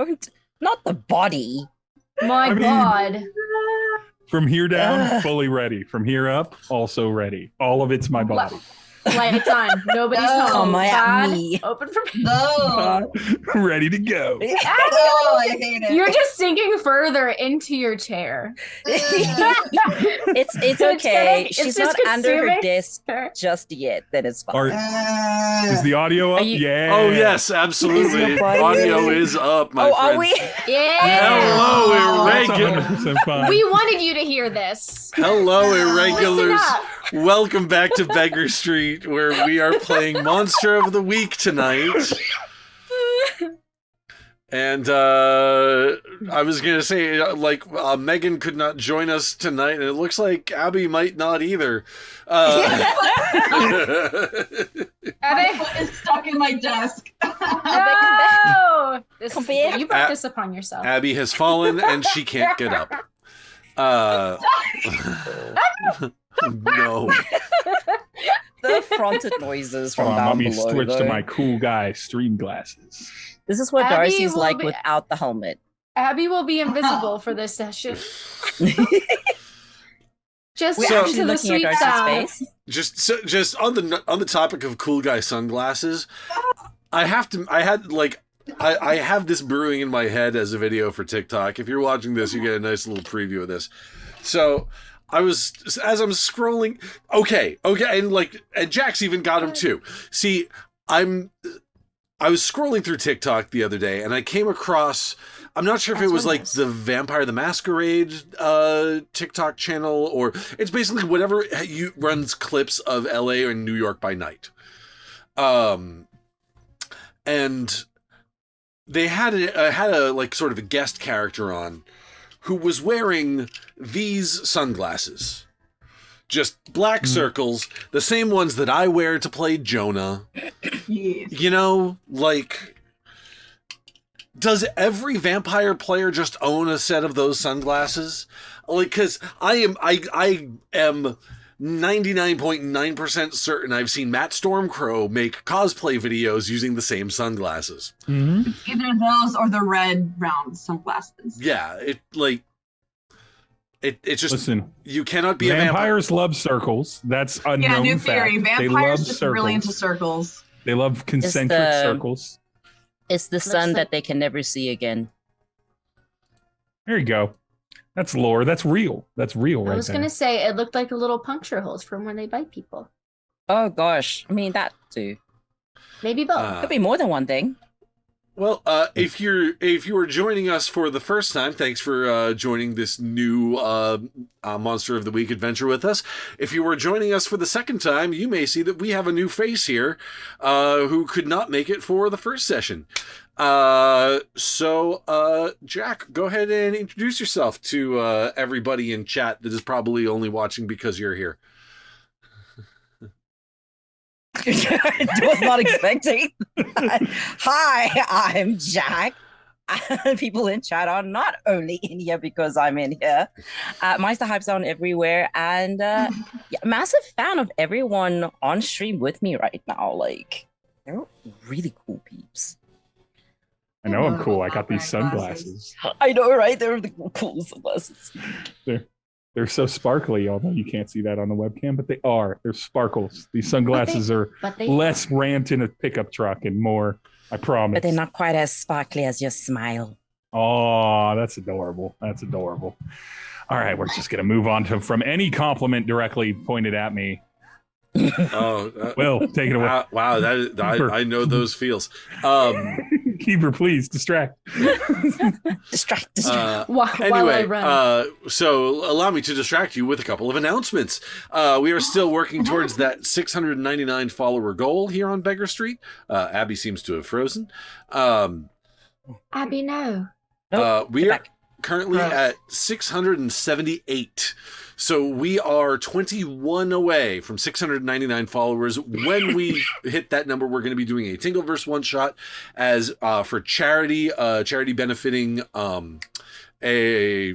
don't. Not the body. My God. From here down, fully ready. From here up, also ready. All of it's my body. Lights on. Nobody's home. Come at Bad. me. Open for me. No. Ready to go. Oh, I hate it. You're just sinking further into your chair. It's okay. It's She's just not under her consuming desk just yet. Then it's fine. Is the audio up? you- Yeah. Oh yes, absolutely. Is your body- Audio is up, my Oh, friend. are we? Yeah. Hello, That's irregular. 100% fine. We wanted you to hear this. Hello, irregulars. Listen up. Welcome back to Beggar Street, where we are playing Monster of the Week tonight. And I was gonna say, Megan could not join us tonight, and it looks like Abby might not either. My foot is stuck in my desk. No! Come here. You brought this upon yourself. Abby has fallen, and she can't get up. No. The fronted noises from Hold on, let down me below. switch to though. my cool guy stream glasses. This is what Abby Darcy's will like be- without the helmet. Abby will be invisible for this session. Just We're So- actually to the looking at sweet Darcy's sound. face. Just on the topic of cool guy sunglasses, I have this brewing in my head as a video for TikTok. If you're watching this, you get a nice little preview of this. So as I'm scrolling, okay, and Jack's even got him too. See, I was scrolling through TikTok the other day, and I came across, I'm not sure if it was like the Vampire the Masquerade TikTok channel, or it's basically whatever runs clips of LA or New York by night. And they had a like sort of a guest character on who was wearing these sunglasses. Just black circles, the same ones that I wear to play Jonah. Yes. You know, like, does every vampire player just own a set of those sunglasses? Like, because I am 99.9% certain I've seen Matt Stormcrow make cosplay videos using the same sunglasses. Mm-hmm. It's either those or the red round sunglasses. Yeah, it's just, Listen, you cannot be a vampire. vampires love circles. That's unknown Yeah, new fact. theory. They love Vampires just circles. really into circles. They love concentric the- circles. It's the Looks sun like- that they can never see again. There you go. That's lore. That's real. That's real I right was there. going to say, it looked like the little puncture holes from when they bite people. Oh gosh, I mean that too. Maybe both. Could be more than one thing. Well, if you are joining us for the first time, thanks for joining this new Monster of the Week adventure with us. If you were joining us for the second time, you may see that we have a new face here who could not make it for the first session. So, Jack, go ahead and introduce yourself to everybody in chat that is probably only watching because you're here. I was not expecting. Hi, I'm Jack. People in chat are not only in here because I'm in here. Meister Hype's on everywhere, and yeah, massive fan of everyone on stream with me right now. Like, they're really cool peeps. I know I'm cool. I got these sunglasses. I know, right? They're the coolest sunglasses. They're so sparkly, although you can't see that on the webcam, but they are. They're sparkles. These sunglasses are But they less rant in a pickup truck and more, I promise. But they're not quite as sparkly as your smile. Oh, that's adorable. That's adorable. All right, we're just going to move on from any compliment directly pointed at me. Oh, Will, take it away. wow! I know those feels. Keeper, please, distract. Distract. while I Anyway, run. so allow me to distract you with a couple of announcements. We are still working towards that 699 follower goal here on Beggar Street. Abby seems to have frozen. Abby, no. We get are back. currently at 678. So we are 21 away from 699 followers. When we hit that number, we're going to be doing a Tingleverse one shot as for charity, charity benefiting a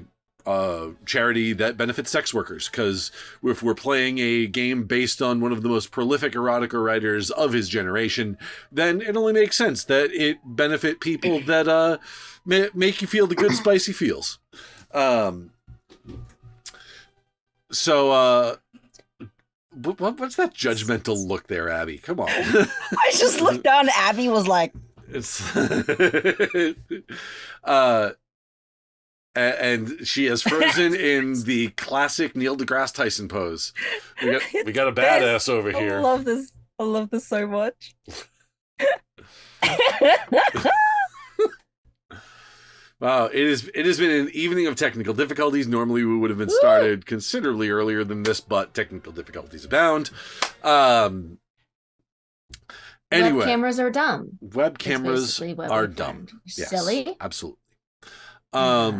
charity that benefits sex workers, because if we're playing a game based on one of the most prolific erotica writers of his generation, then it only makes sense that it benefit people that make you feel the good spicy feels. So what's that judgmental look there, Abby? Come on. I just looked down. Abby was like, it's and she has frozen in the classic Neil deGrasse Tyson pose. We got a badass over here. I love this. I love this so much. Wow, it has been an evening of technical difficulties. Normally we would have been started considerably earlier than this, but technical difficulties abound. Anyway, Web cameras are dumb. Web It's cameras basically what are we dumb. found. Yes, Silly. absolutely. Yeah.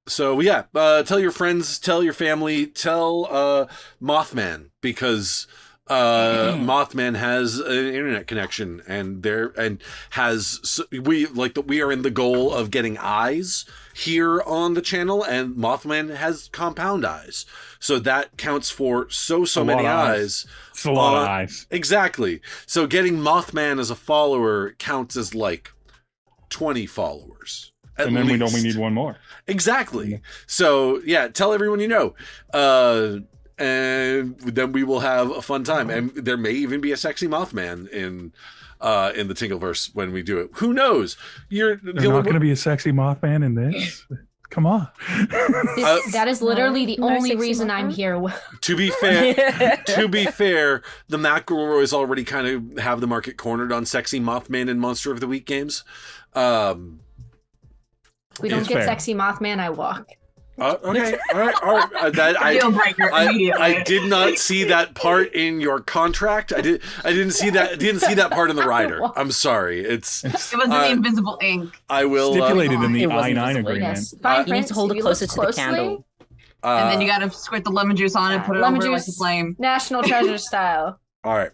So yeah, tell your friends, tell your family, tell Mothman, because Mothman has an internet connection, and we are in the goal of getting eyes here on the channel, and Mothman has compound eyes, so that counts for so many eyes. It's a lot of eyes. Exactly. So getting Mothman as a follower counts as like 20 followers. And then we need one more. Exactly. So yeah, tell everyone you know. And then we will have a fun time. And there may even be a sexy Mothman in the Tingleverse when we do it. Who knows? There's not going to be a sexy Mothman in this. Come on. That is literally the No only sexy reason I'm Mothman? here. To be fair, the McElroys already kind of have the market cornered on sexy Mothman and Monster of the Week games. We don't It's get fair. sexy Mothman, I walk. Okay, all right. Deal breaker immediately. I did not see that part in your contract. I didn't see that part in the rider. I'm sorry. It was in the invisible ink. I will Stipulated in the It wasn't I-9 visible, agreement. Yes. Fine You need print, to hold if it you closer look to the candle. And then you gotta squirt the lemon juice on it, put it Lemon over it like a juice. flame. National Treasure style. All right.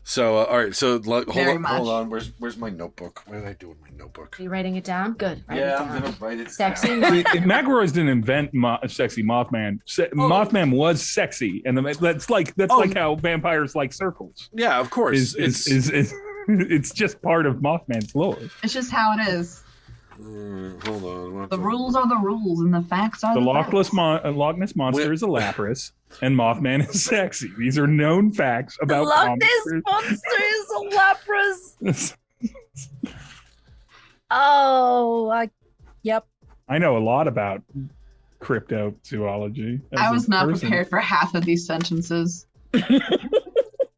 So hold Very on. much. Hold on. Where's my notebook? What did I do with my notebook? Are you writing it down? Good. Write it Yeah, down. I'm gonna write it. Sexy. down. McElroys didn't invent sexy Mothman. Mothman was sexy, and that's like how vampires like circles. Yeah, of course. It's just part of Mothman's lore. It's just how it is. Hold on. The rules are the rules, and the facts are The the Loch facts. Ness monster is a lapras, and Mothman is sexy. These are known facts about Loch Ness monsters. monster is a lapras. Oh, yep. I know a lot about cryptozoology. as I a was not person. prepared for half of these sentences.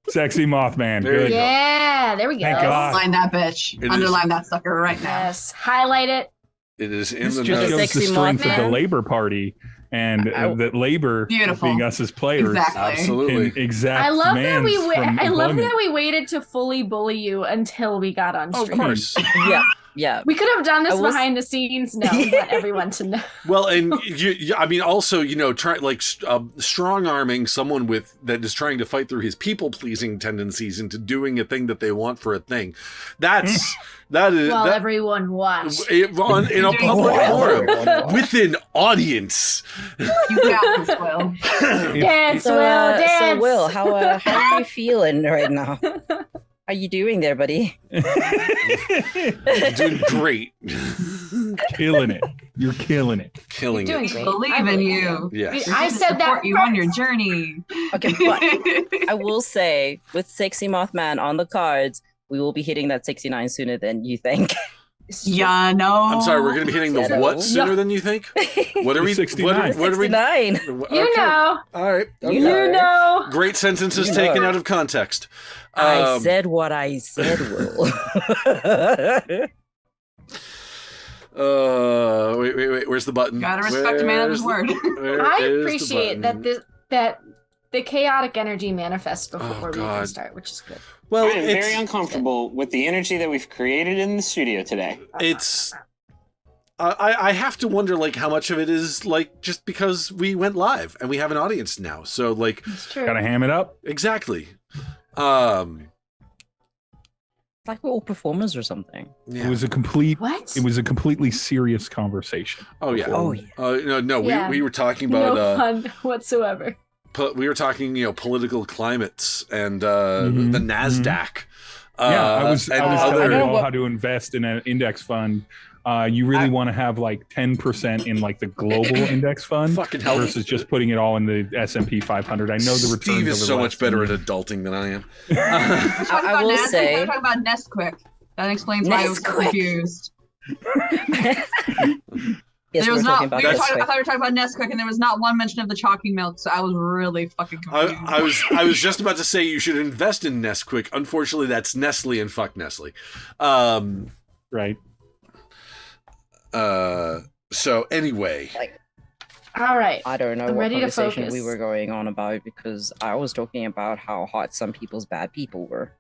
Sexy Mothman. There you Good. go. Yeah, there we go. Thank God. Underline that bitch. It is- Underline that sucker right now. Yes. Highlight it. It is in This the just notes. shows the Sexy strength of the Mothman. Labor Party, and that Labor Beautiful. being us as players Exactly. Absolutely. can exact I love that demands we from I love employment. that we waited to fully bully you until we got on Oh, of stream. course. Yeah. We could have done this I was- behind the scenes. No, we want everyone to know. Well, and I mean, also, strong arming someone that is trying to fight through his people pleasing tendencies into doing a thing that they want for a thing. That is Well, that, everyone watch. in a public forum with an audience. You got this, Will. Dance, So, Will, dance. so Will, how are you feeling right now? How you doing there, buddy? Doing great. Killing it. You're killing it. Killing You're doing it. great. Believe I in believe you. Yes. We're I here to said that support you on your first. journey. Okay, but I will say, with Sexy Mothman on the cards, we will be hitting that 69 sooner than you think. Yeah, no. I'm sorry, we're going to be hitting the Settle. what sooner than you think? What are we? 69. What are we? 69. Okay. You know. All right. You Okay. know. You know. Great sentences You taken know. out of context. I said what I said, Will. Wait. Where's the button? Gotta respect a man of his word. I appreciate that the chaotic energy manifests before we God. can start, which is good. Well, I am very uncomfortable with the energy that we've created in the studio today. it's. I have to wonder, like, how much of it is like just because we went live and we have an audience now. So, like, It's true. Gotta ham it up. exactly. like we're all performers or something. Yeah. It was a complete. What? It was a completely serious conversation. Oh yeah. Oh yeah. No. Yeah. We were talking about. No fun whatsoever. We were talking, political climates and Mhm, the Nasdaq. I was and telling you all what- how to invest in an index fund. You really want to have like 10% in like the global index fund Fucking hell. versus just putting it all in the S&P 500. I know the returns. Steve is over so the much last better 10 at adulting than I am. I will say- We're talking about Nesquik. That explains why I was so Nesquik. confused. Yes, There was talking not. about I Nesquik. thought we were talking about Nesquik, and there was not one mention of the chalky milk. So I was really fucking confused. I was just about to say you should invest in Nesquik. Unfortunately, that's Nestle and fuck Nestle. Right. So anyway, All right. I don't know I'm what ready to conversation focus. we were going on about because I was talking about how hot some people's bad people were.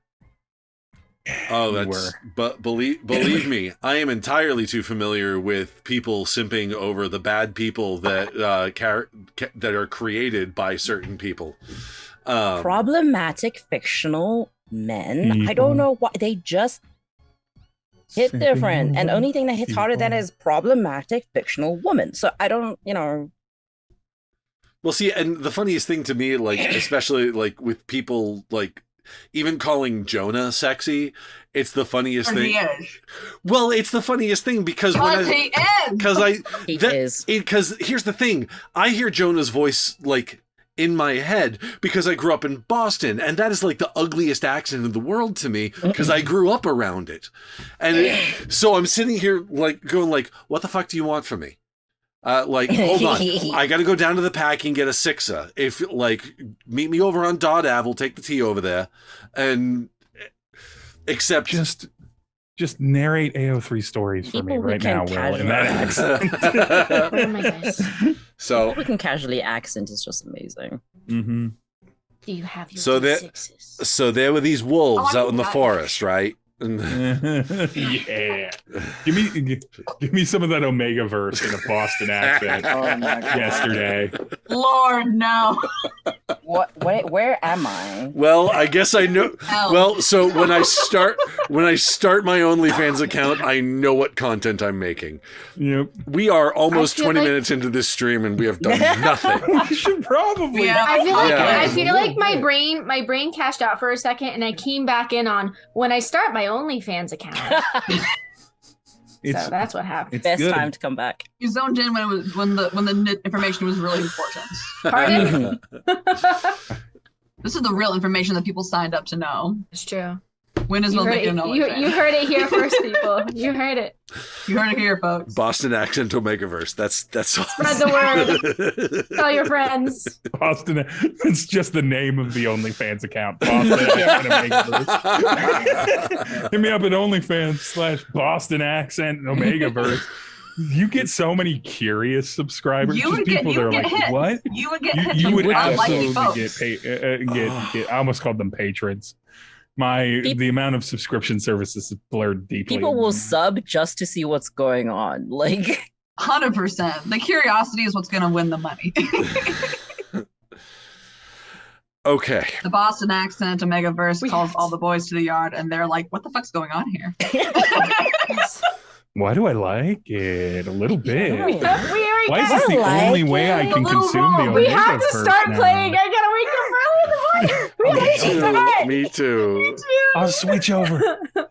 but believe me, I am entirely too familiar with people simping over the bad people that that are created by certain people. Problematic fictional men. I People. don't know why they just hit Simping different, and over only thing that hits harder than people. is problematic fictional woman. So I don't, Well, see, and the funniest thing to me, like, especially like with people like even calling Jonah sexy, it's the funniest Or thing. he is. Well, it's the funniest thing because But he is. he is. because here's the thing, I hear Jonah's voice like in my head because I grew up in Boston, and that is like the ugliest accent in the world to me because I grew up around it, and so I'm sitting here like going like, what the fuck do you want from me? Like, hold on, I got to go down to the pack and get a sixer. If like, meet me over on Dodd Ave, we'll take the tea over there, and except Just narrate AO3 stories for me People who right can now, Will, in casually- that accent. Oh my gosh. so We can casually accent is just amazing. Mm-hmm. Do you have your So that- sixes? so there were these wolves Oh, out in the God. forest, right? And Yeah. Give me some of that Omega verse in a Boston accent Oh my God. yesterday. Lord, no. What? Where am I? well, I guess I know. Hell. Well, so when I start my OnlyFans account, I know what content I'm making. Yep. We are almost I feel 20 like- minutes into this stream and we have done nothing. We should probably. Yeah. I Yeah. feel like my brain cashed out for a second, and I came back in on when I start my OnlyFans account. It's, So that's what happened. it's Best good. time to come back. You zoned in when the information was really important. Pardon? This is the real information that people signed up to know. It's true. When is You Will heard, making it, an you OnlyFans? heard it here first, people. You heard it. You heard it here, folks. Boston accent Omegaverse. That's all. Spread the word. Tell your friends. Boston. It's just the name of the OnlyFans account. Boston accent Omegaverse. Hit me up at OnlyFans/Boston accent Omegaverse. You get so many curious subscribers. You Just would get- people you that are would like, get hit. what? You would get You, hit. you would would get unlikely absolutely folks. get I almost called them patrons. The amount of subscription services is blurred deeply. People will sub just to see what's going on. Like 100%. The curiosity is what's going to win the money. Okay. The Boston accent, Omegaverse We calls have all to- the boys to the yard, and they're like, "What the fuck's going on here?" Why do I like it? A little bit. We already Why is got this the like only way I it. can The little consume the roll. We Omega have to verse start now? playing. I gotta wake up early in the morning. We Me gotta too. do Me too. I'll switch over.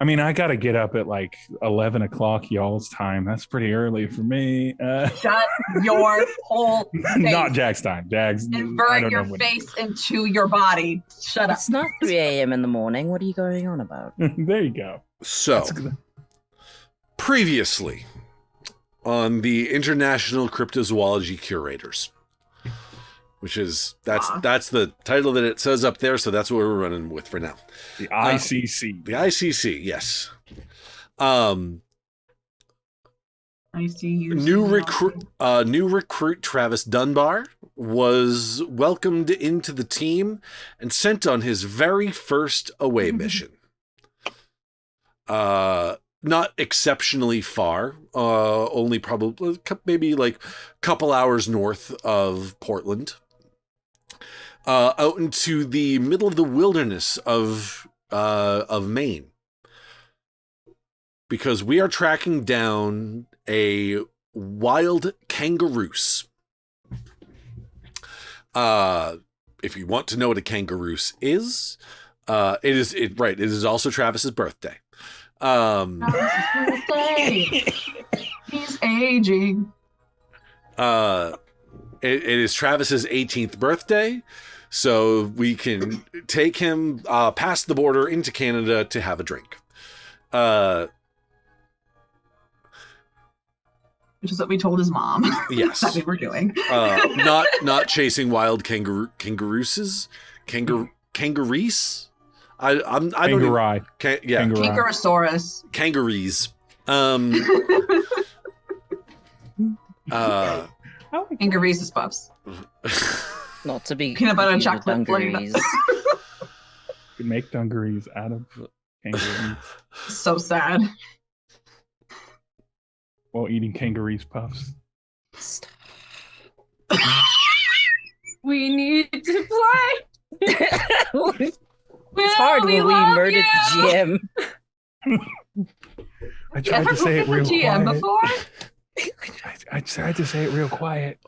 I mean, I got to get up at like 11 o'clock y'all's time. That's pretty early for me. Shut your whole face. Not Jack's time. Jack's. I Invert don't your know what. face into your body. Shut up. it's not 3 a.m. in the morning. What are you going on about? There you go. So, That's good. previously on the International Cryptozoology Curators, which is that's the title that it says up there, so that's what we're running with for now. The ICC. The ICC, yes. I see you. New recruit Travis Dunbar was welcomed into the team and sent on his very first away mission. Not exceptionally far, only probably maybe like a couple hours north of Portland, out into the middle of the wilderness of Maine. because we are tracking down a wild kangaroose. If you want to know what a kangaroose is, it is also Travis's birthday. Travis's birthday. He's aging. It is Travis's 18th birthday, so we can take him past the border into Canada to have a drink. Which is what we told his mom. Yes. That we were doing. Not chasing wild kangarooses. Kangarees? I don't Kangaroo. yeah. Kangarosaurus. Kangarees. Kangaroos puffs. Not to be Peanut butter and confused with chocolate flavored. dungarees. You can make dungarees out of kangaroos So sad. while eating kangarees puffs. We need to play. It's hard when we murdered the GM. I tried to say it real GM quiet. before? I tried to say it real quiet.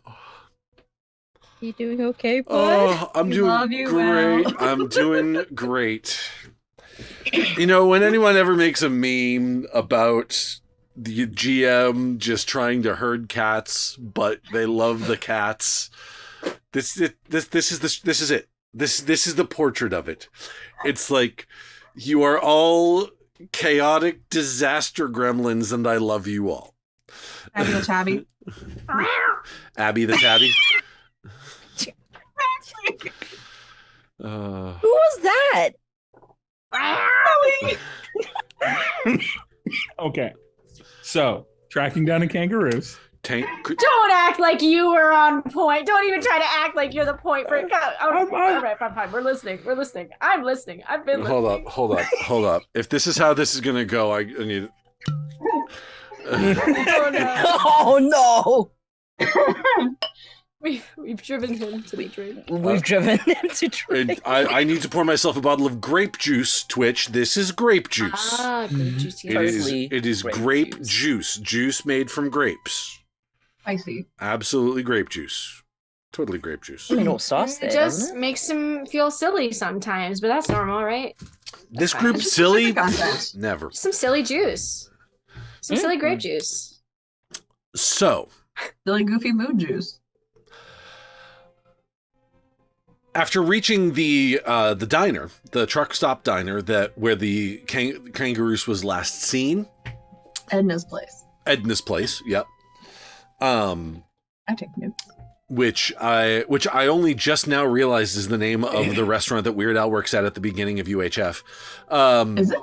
You doing okay, bud? Oh, I'm We doing love you, great. Will. I'm doing great. You know, when anyone ever makes a meme about the GM just trying to herd cats, but they love the cats, this is it. This is the portrait of it. It's like, you are all chaotic disaster gremlins, and I love you all. Abby the Tabby. Abby the Tabby. Who was that? Okay. So, tracking down a kangaroos. Don't act like you were on point. Don't even try to act like you're the point for it. All right, fine. We're listening. I'm listening. I've been listening. Hold up. If this is how this is gonna go, I need. Oh Oh no! We've driven him to the drink. We've driven him to drink. I need to pour myself a bottle of grape juice. Twitch. This is grape juice. Grape juice. It is grape juice. Juice made from grapes. I see. Absolutely grape juice. Totally grape juice. I mean, no sauce there. It just makes him feel silly sometimes, but that's normal, right? This fine. group Just silly? the content. Never. Some silly juice. Some silly grape juice. So, Silly goofy mood juice. after reaching the diner, the truck stop diner where the Kangaroose was last seen, Edna's place. Yep. I take notes. Which I only just now realized is the name of the restaurant that Weird Al works at the beginning of UHF. Is it?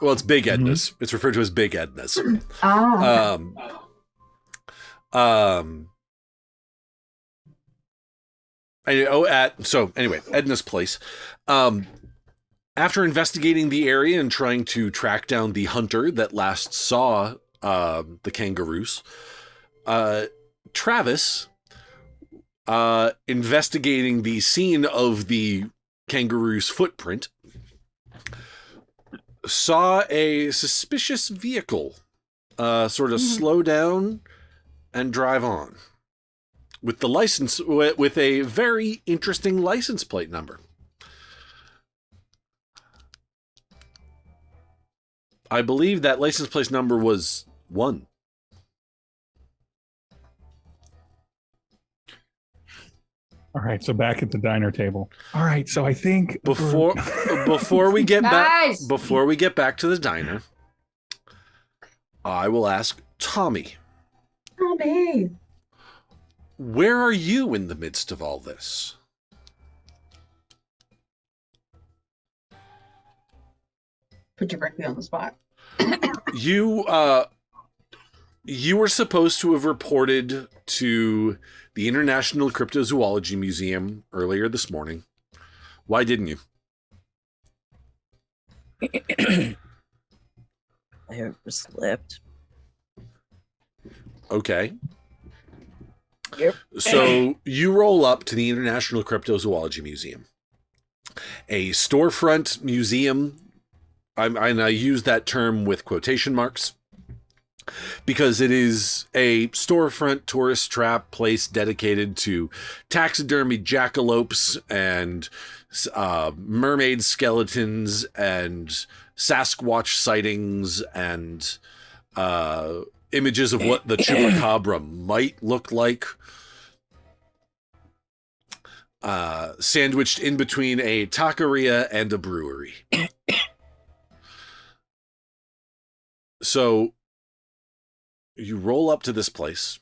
Well, it's Big Edna's. It's referred to as Big Edna's. Ah. Edna's place. After investigating the area and trying to track down the hunter that last saw the Kangaroos, Travis, investigating the scene of the Kangaroo's footprint, saw a suspicious vehicle sort of slow down and drive on with a very interesting license plate number. I believe that license plate number was 1. All right, so back at the diner table. All right, so I think Before we get Guys! before we get back to the diner, I will ask Tommy, Tommy. where are you in the midst of all this? Put you directly on the spot. You were supposed to have reported to the International Cryptozoology Museum earlier this morning. Why didn't you? I overslept. Okay. Yep. So you roll up to the International Cryptozoology Museum, a storefront museum I use that term with quotation marks because it is a storefront tourist trap place dedicated to taxidermy jackalopes and mermaid skeletons and Sasquatch sightings and images of what the chupacabra might look like, sandwiched in between a taqueria and a brewery. So you roll up to this place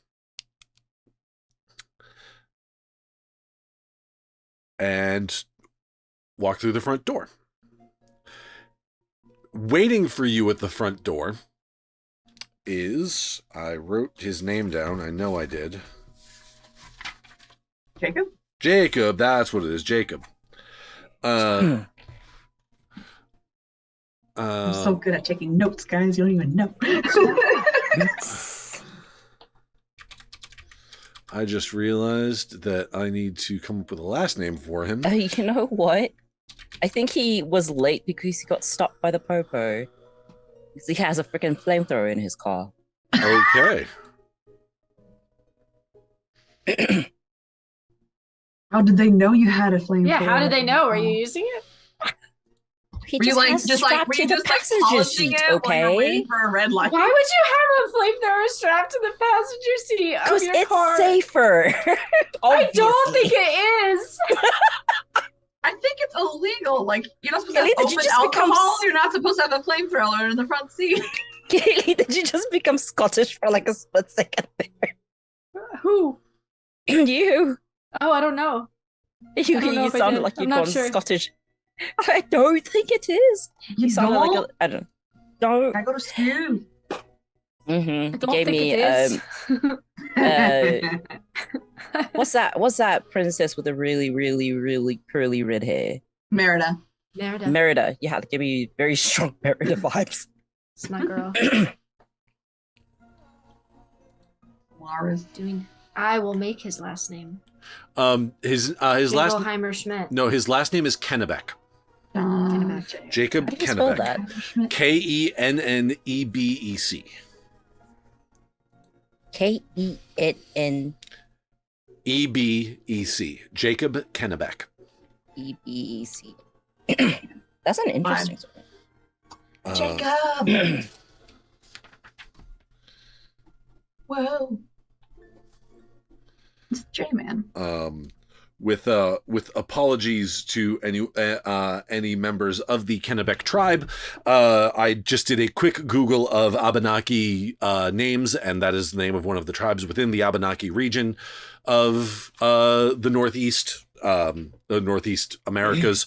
and walk through the front door. Waiting for you at the front door is, I wrote his name down. I know I did. Jacob? Jacob, that's what it is. Jacob. I'm so good at taking notes, guys. You don't even know. I just realized that I need to come up with a last name for him. You know what? I think he was late because he got stopped by the popo. Because he has a freaking flamethrower in his car. Okay. How did they know you had a flamethrower? Yeah, how did they know? Were you using it? He Were you like has just like strapped were to you the just like passenger polishing seat, it while you're waiting okay? for a red light? Why would you have a flamethrower strapped to the passenger seat of Because your it's car? safer. I don't Obviously. think it is. I think it's illegal. Like you're not supposed Kelly, to did you open just become alcohol. You're not supposed to have a flamethrower in the front seat. Kaylee, did you just become Scottish for like a split second there? Who? You. Oh, I don't know. You, I don't know you if I sounded did. like I'm you'd not gone sure. Scottish. I don't think it is. You sounded like a, I don't. Don't. I go to school. Mm-hmm. I You don't gave think me it is. what's that princess with the really, really, really curly red hair? Merida. Merida. Merida. You had to give me very strong Merida vibes. It's my girl. Lara's. I will make his last name. His last Schmidt. no, his last name is Kennebec. Jacob How do you spell Kennebec. that? Kennebec. Kenn EBEC. Jacob Kennebec. EBEC. That's an interesting story. Jacob. Whoa. It's J-Man. With apologies to any members of the Kennebec tribe, I just did a quick Google of Abenaki names, and that is the name of one of the tribes within the Abenaki region of the Northeast Americas.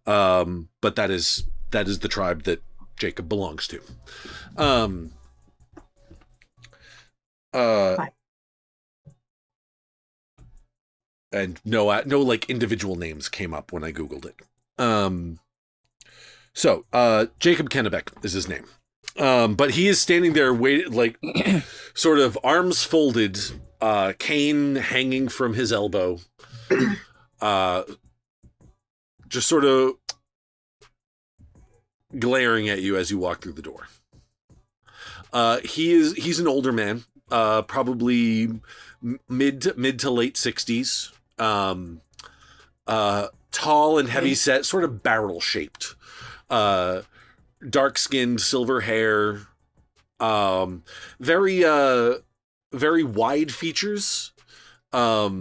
But that is the tribe that Jacob belongs to. And no like individual names came up when I Googled it. So Jacob Kennebec is his name. But he is standing there waiting, like sort of arms folded, cane hanging from his elbow. Just sort of glaring at you as you walk through the door. He's an older man, probably mid to late 60s. Tall and heavy set, sort of barrel shaped, dark skinned, silver hair, very wide features. I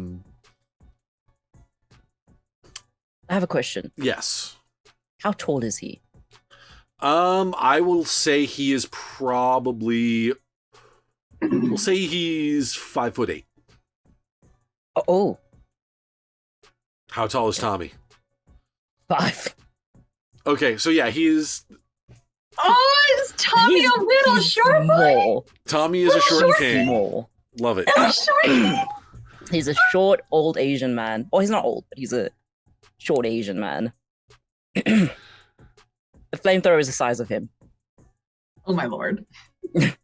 have a question. Yes. How tall is he? I will say he is probably, we'll say he's 5'8". Oh. How tall is Tommy? 5. Okay, so yeah, he is. Oh, is Tommy He's- a little he's short boy? small. Tommy is a short king. Small. Love it. A short boy? He's a short, old Asian man. Well, he's not old, but he's a short Asian man. The flamethrower is the size of him. Oh my lord. That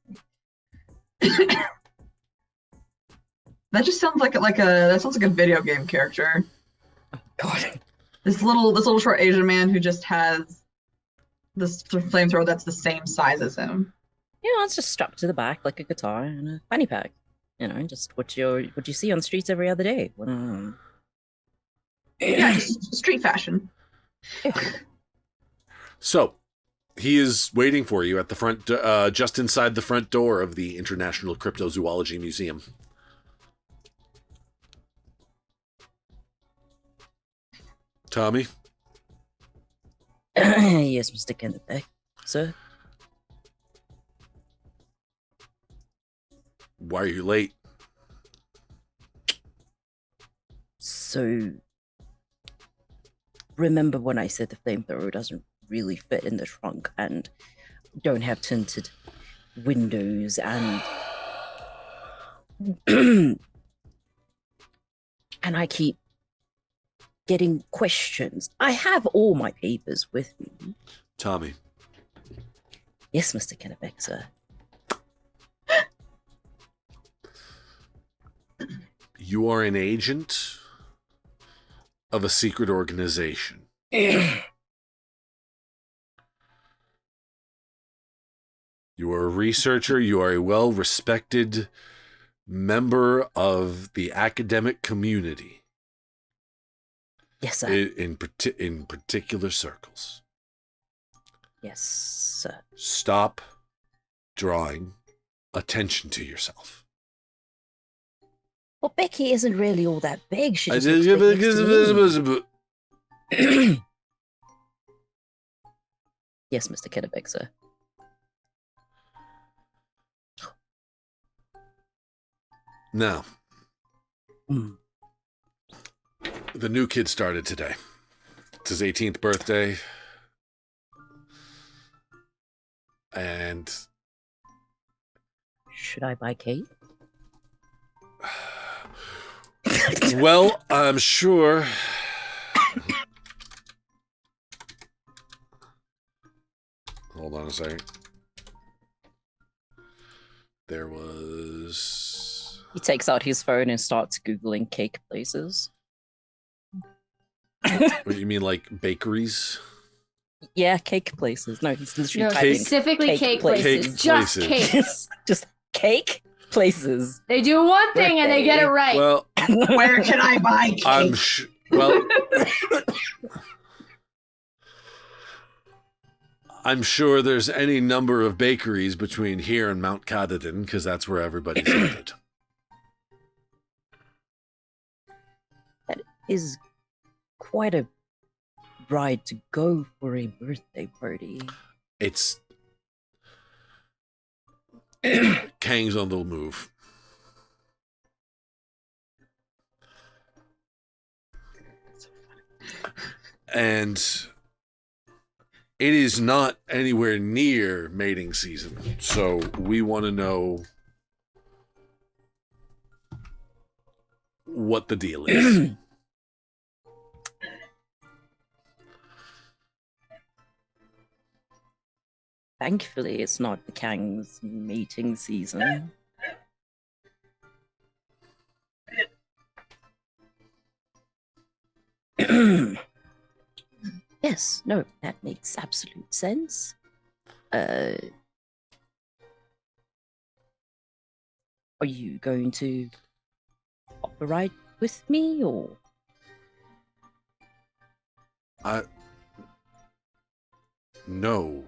just sounds like a video game character. God. This little short Asian man who just has flamethrower that's the same size as him? Yeah, it's just strapped to the back like a guitar and a fanny pack. You know, just what you see on the streets every other day. Yeah, just street fashion. So, he is waiting for you at the front, just inside the front door of the International Cryptozoology Museum. Tommy? Yes, Mr. Kennebeck, sir. Why are you late? So, remember when I said the flamethrower doesn't really fit in the trunk and don't have tinted windows and and I keep getting questions. I have all my papers with me. Tommy. Yes, Mr. Kennebeck, sir. You are an agent of a secret organization. You are a researcher. You are a well-respected member of the academic community. Yes, sir. In particular circles. Yes, sir. Stop drawing attention to yourself. Well, Becky isn't really all that big. She just looks big next to me. Yes, Mr. Kennebeck, sir. Now, the new kid started today. It's his 18th birthday. And should I buy cake? Well, I'm sure. Hold on a second. There was... He takes out his phone and starts Googling cake places. What, you mean like bakeries? Yeah, cake places. No, he's literally No, typing specifically cake places. Cake Just places. cakes. Just cake places. They do one thing and they get it right. Well, Where can I buy cake? I'm sure there's any number of bakeries between here and Mount Katahdin, because that's where everybody's headed. That is quite a ride to go for a birthday party. It's... Kang's on the move. And it is not anywhere near mating season, so we want to know what the deal is. Thankfully, it's not the Kang's mating season. Yes, no, that makes absolute sense. Are you going to hop a ride with me, or? No.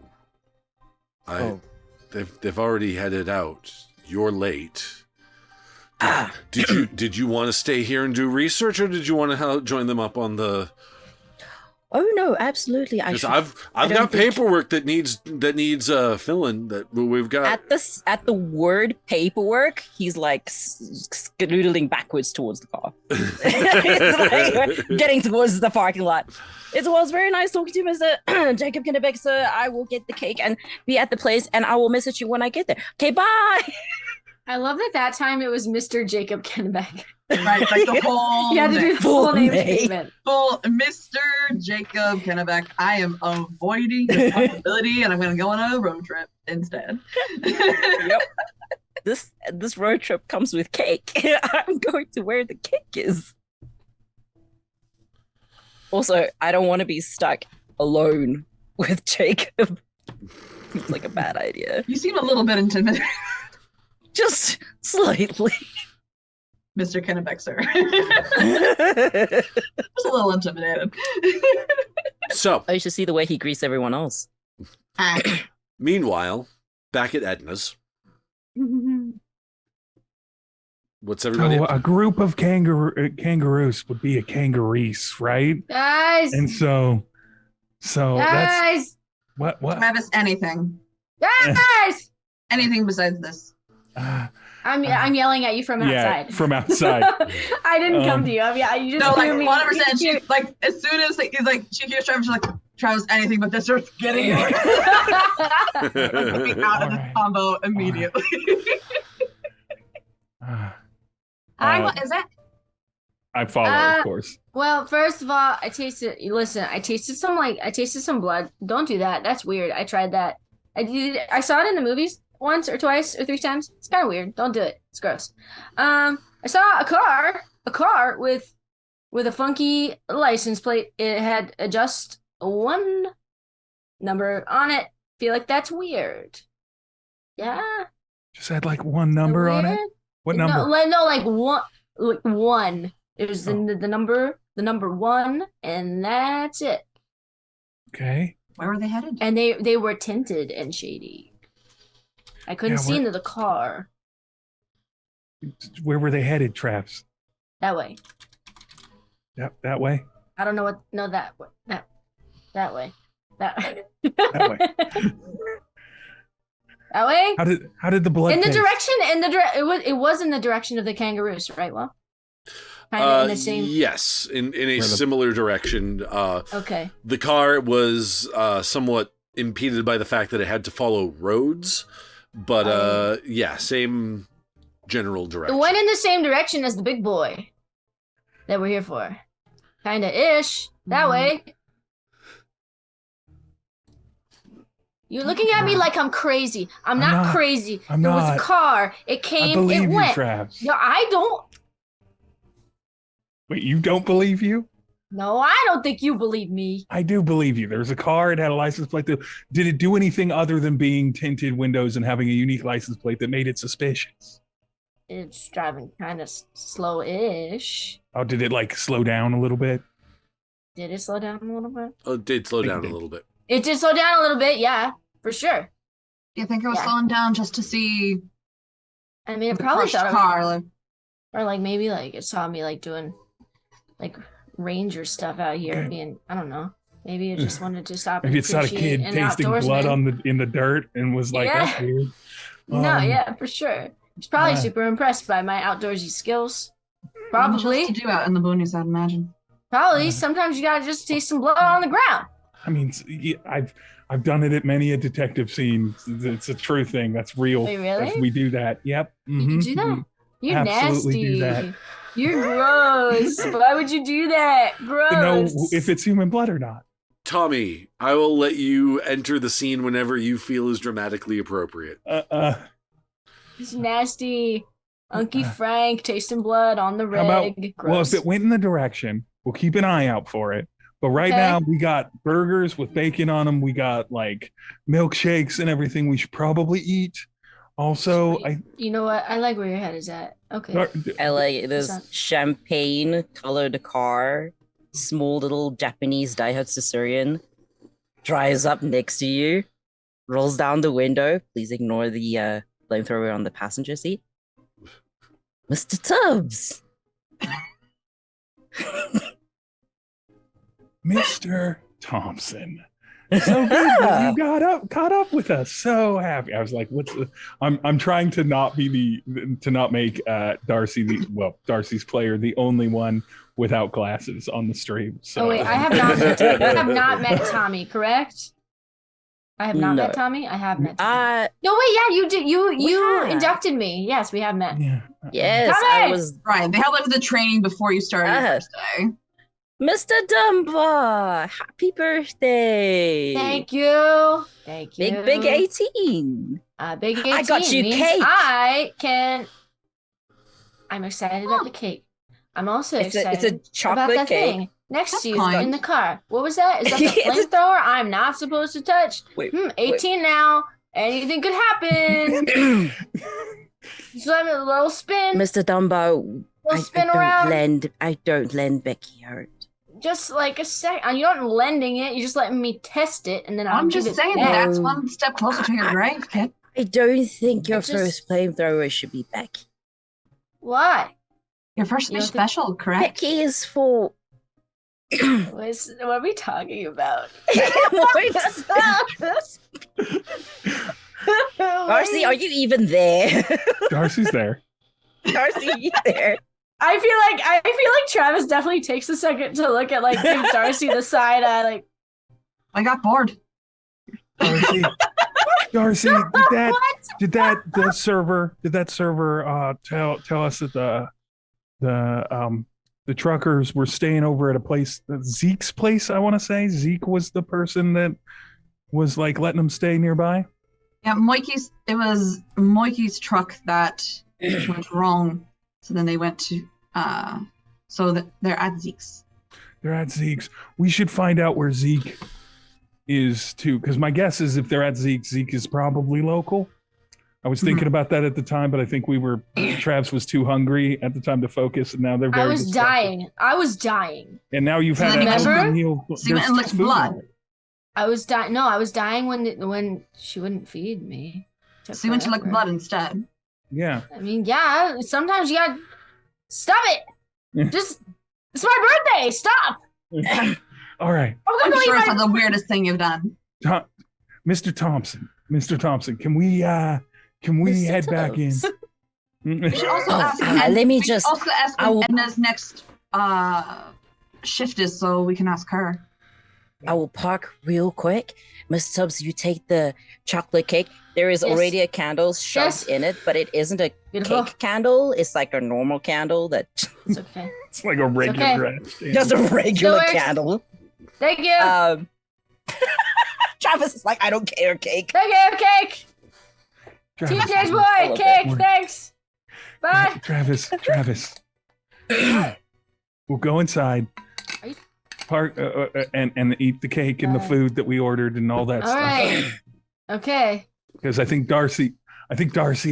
Oh. They've already headed out. You're late. Did you want to stay here and do research, or did you want to join them up on the? Oh no, absolutely. I've got paperwork that needs filling that we've got. At the word paperwork, he's like skedoodling backwards towards the car. He's like, getting towards the parking lot. It was very nice talking to you, Mr. Jacob Kennebeck, sir. I will get the cake and be at the place, and I will message you when I get there. Okay, bye. I love that time it was Mr. Jacob Kennebeck. Right, like the whole You had to do the full name statement. Full Mr. Jacob Kennebeck. I am avoiding responsibility and I'm going to go on a road trip instead. Yep. This road trip comes with cake. I'm going to where the cake is. Also, I don't want to be stuck alone with Jacob. It's like a bad idea. You seem a little bit intimidated, Just slightly. Mr. Kennebec, sir. Just a little intimidated. So, I should see the way he greets everyone else. meanwhile, back at Edna's, what's everybody So up to? a group of kangaroos would be a kangaroose, right? Guys, And so that's guys, what Travis, anything. guys. Anything besides this. I'm yelling at you from outside. yeah, from outside. I didn't come to you. I mean, you just No, like hear me. 100%. She's like, as soon as he's like, she hears Travis, she's like, Travis, anything but this. Starts getting out of this Alright. combo immediately. Is that? I follow, of course. Well, first of all, I tasted some blood. Don't do that. That's weird. I tried that. I saw it in the movies once or twice or 3 times. It's kind of weird. Don't do it. It's gross. I saw a car with a funky license plate. It had just one number on it. Feel like that's weird. Yeah. Just had like one number on it. Weird? What number? No, like one. It was the number 1, and that's it. Okay. Where were they headed? And they were tinted and shady. I couldn't see into the car. Where were they headed, Traps? That way. Yep, that way. I don't know what. No, that way. That way. That way. That way. How did the blood In the taste? direction. It was in the direction of the kangaroos, right? Well, kind of in the same. Yes, in a similar direction. Okay. The car was somewhat impeded by the fact that it had to follow roads, but yeah, same general direction. It went in the same direction as the big boy that we're here for. Kinda ish. That way. You're looking at me like I'm crazy. I'm not crazy. I'm There not. was a car. It I came. believe It you, went. Traps. No, I don't. Wait, you don't believe you? No, I don't think you believe me. I do believe you. There's a car. It had a license plate. Did it do anything other than being tinted windows and having a unique license plate that made it suspicious? It's driving kind of slow-ish. Oh, did it like slow down a little bit? Did it slow down a little bit? Oh, it did slow down a little bit. It did slow down a little bit, yeah, for sure. Do you think it was Yeah. slowing down just to see I mean, it the probably crushed thought it was, car? Like, or like maybe like it saw me like doing like ranger stuff out here, Okay. being I don't know. Maybe it just wanted to stop. Maybe and it saw a appreciate kid an tasting blood outdoorsman. in the dirt and was like, Yeah. "That's weird." No, yeah, for sure. He's probably super impressed by my outdoorsy skills. Probably. to do out in the boonies, I'd imagine. Probably. Sometimes you gotta just taste some blood on the ground. I mean, yeah, I've done it at many a detective scene. It's a true thing. That's real. Wait, really? We do that. Yep. You can Mhm. do that? You're Absolutely nasty. do that. You're gross. Why would you do that? Gross. To know if it's human blood or not. Tommy, I will let you enter the scene whenever you feel is dramatically appropriate. It's nasty. Unky Frank tasting blood on the How about, rig. well, Gross. if it went in the direction, we'll keep an eye out for it. But right Okay. now, we got burgers with bacon on them. We got like milkshakes and everything we should probably eat. Also, You know what? I like where your head is at. Okay. I like this Son. champagne colored car, small little Japanese Daihatsu Sicilian, drives up next to you, rolls down the window. Please ignore the flamethrower on the passenger seat. Mr. Tubbs. Mr. Thompson. So good that you caught up with us. So happy. I was like, I'm trying to not make Darcy's player the only one without glasses on the stream. So Oh wait, I have not met Tommy, correct? I have not No. met Tommy. I have met Tommy. No, wait, yeah, you did. You have. inducted me. Yes, we have met. yeah. Yes, Tommy! I was Right. They had like the training before you started your first day. Mr. Dumba. Happy birthday. Thank you. Thank you. Big 18. Big 18 I got you means cake. I'm excited about the cake. I'm also It's excited a about chocolate that cake thing. next That's to you kind. in the car. What was that? Is that the flamethrower I'm not supposed to touch? Wait, 18 now. Anything could happen. Just let me a little spin. Mr. Dumbo, Little spin around. I don't lend Becky out. Just like a sec. You're not lending it. You're just letting me test it, and then I'll I'm give just it saying back. that's one step closer to your grave, kid. I don't think your I just- first flamethrower should be Becky. Why? Your first You don't think- special, correct? Becky is for. What are we talking about? Darcy, are you even there? Darcy's there. Darcy, are you there? I feel like Travis definitely takes a second to look at give Darcy the side eye, like I got bored. Darcy, did that server tell us that the truckers were staying over at a place, Zeke's place, I want to say. Zeke was the person that was letting them stay nearby. Yeah, it was Mikey's truck that went wrong. So then they went to so that they're at Zeke's. They're at Zeke's. We should find out where Zeke is too, because my guess is if they're at Zeke, Zeke is probably local. I was thinking about that at the time, but I think Travs was too hungry at the time to focus, and now they're very I was dying. And now you've had Remember? a meal. So you went and licked blood. I was dying. No, I was dying when she wouldn't feed me. Took So you went to lick forever. blood instead. Yeah. I mean, yeah. Sometimes you gotta stop it. Just it's my birthday. Stop. All right. I'm I'm gonna sure eat it's my- not the weirdest thing you've done. Mr. Thompson, can we Mr. head back in? Toes. We should also Oh, ask. let me we should just- also ask I when will- Edna's next shift is, so we can ask her. I will park real quick. Miss Tubbs, you take the chocolate cake. There is Yes. already a candle shoved Yes. in it, but it isn't a Beautiful. cake candle. It's like a normal candle that It's okay. It's like a regular okay. grass stand. just a regular works. candle. Thank you. Travis is like, I don't care, cake. Thank you, cake. Travis, Teenage all boy, of cake. it. Thanks. Bye. Travis. We'll go inside, Are you- park, and eat the cake and the food that we ordered and all that All stuff. right. Okay. Because I think Darcy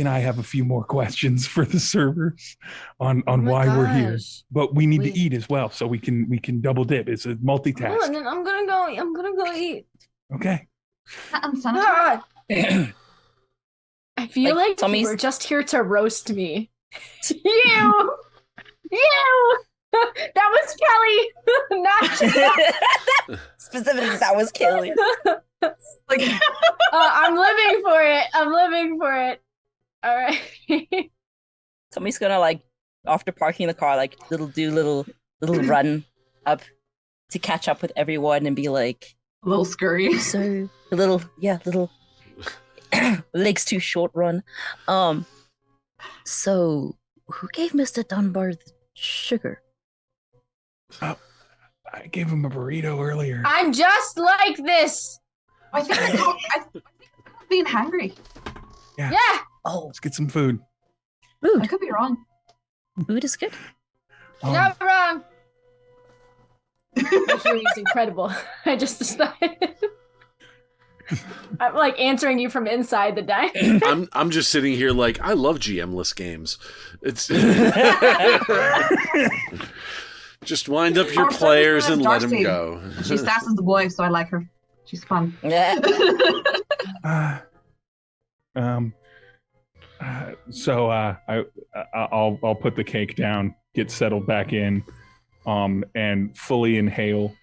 and I have a few more questions for the servers on Oh my why we're here. gosh. But we need to We- eat as well, so we can double dip. It's a Oh, multitask. and then I'm gonna go eat. Okay. Unsanitary. Ah, I feel Like, like Tommy's- you were just here to roast me. You. That was Kelly, not you. Specifically, that was Kelly. Like, I'm living for it. All right. Tommy's gonna after parking the car, little run up to catch up with everyone and be like, a little scurry. so a little legs too short run. So who gave Mr. Dunbar the sugar? I gave him a burrito earlier. I'm just like this. I think I'm being hungry. Yeah. Oh, Let's get some food. I food. could be wrong. Food is good. Um, Not wrong. My hearing is incredible. I just decided. I'm answering you from inside the diner. I'm just sitting here I love GM-less games. It's just wind up your Our players and let them Darcy. go. She sasses the boy, so I like her. She's fun. Yeah. I'll put the cake down, get settled back in, and fully inhale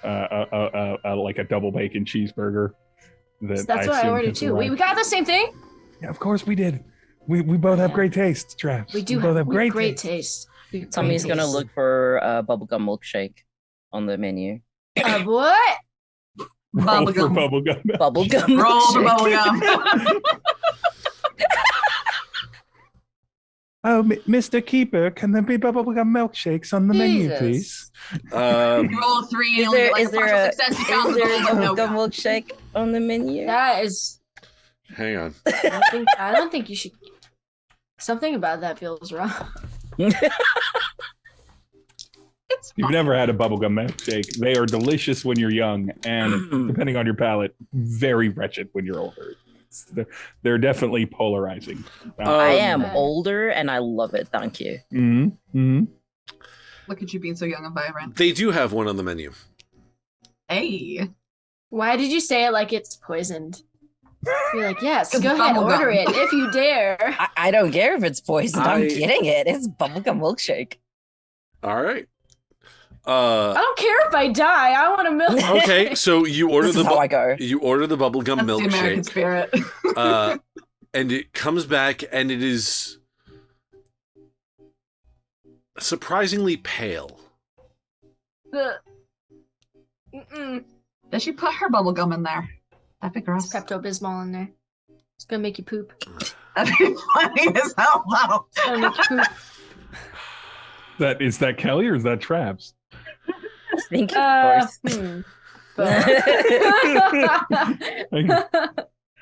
like a double bacon cheeseburger. That's what I assumed ordered has too. We arrived. got the same thing. Yeah, of course we did. We both have great taste, Travis. We do both have great great taste. taste. We have Tommy's great gonna taste. look for a bubblegum milkshake on the menu. What? Roll for Bubblegum. bubblegum. Bubblegum Roll the milkshake. bubblegum. Oh, Mr. Keeper, can there be bubblegum milkshakes on the menu, Jesus. please? You roll a 3 and Is only there, get is a there partial a success. You count is the there a bubblegum. bubblegum milkshake on the menu? That is. Hang on. I don't think you should. Something about that feels wrong. It's You've never had a bubblegum milkshake. They are delicious when you're young, and depending on your palate, very wretched when you're older. They're definitely polarizing. I am older, and I love it. Thank you. Look at you being so young and vibrant. They do have one on the menu. Hey. Why did you say it like it's poisoned? You're like, yes, It's go ahead, bubblegum. order it if you dare. I don't care if it's poisoned. I'm I- getting it. It's bubblegum milkshake. All right. I don't care if I die. I want a milk. Okay, so you order This is how I go. you order the bubblegum That's the American milkshake, spirit. and it comes back, and it is surprisingly pale. Does she put her bubble gum in there? That'd be gross. Pepto-Bismol in there. It's gonna make you poop. That'd be funny as hell. Wow. It's gonna make you poop. Is that Kelly or is that Traps? I think, of course.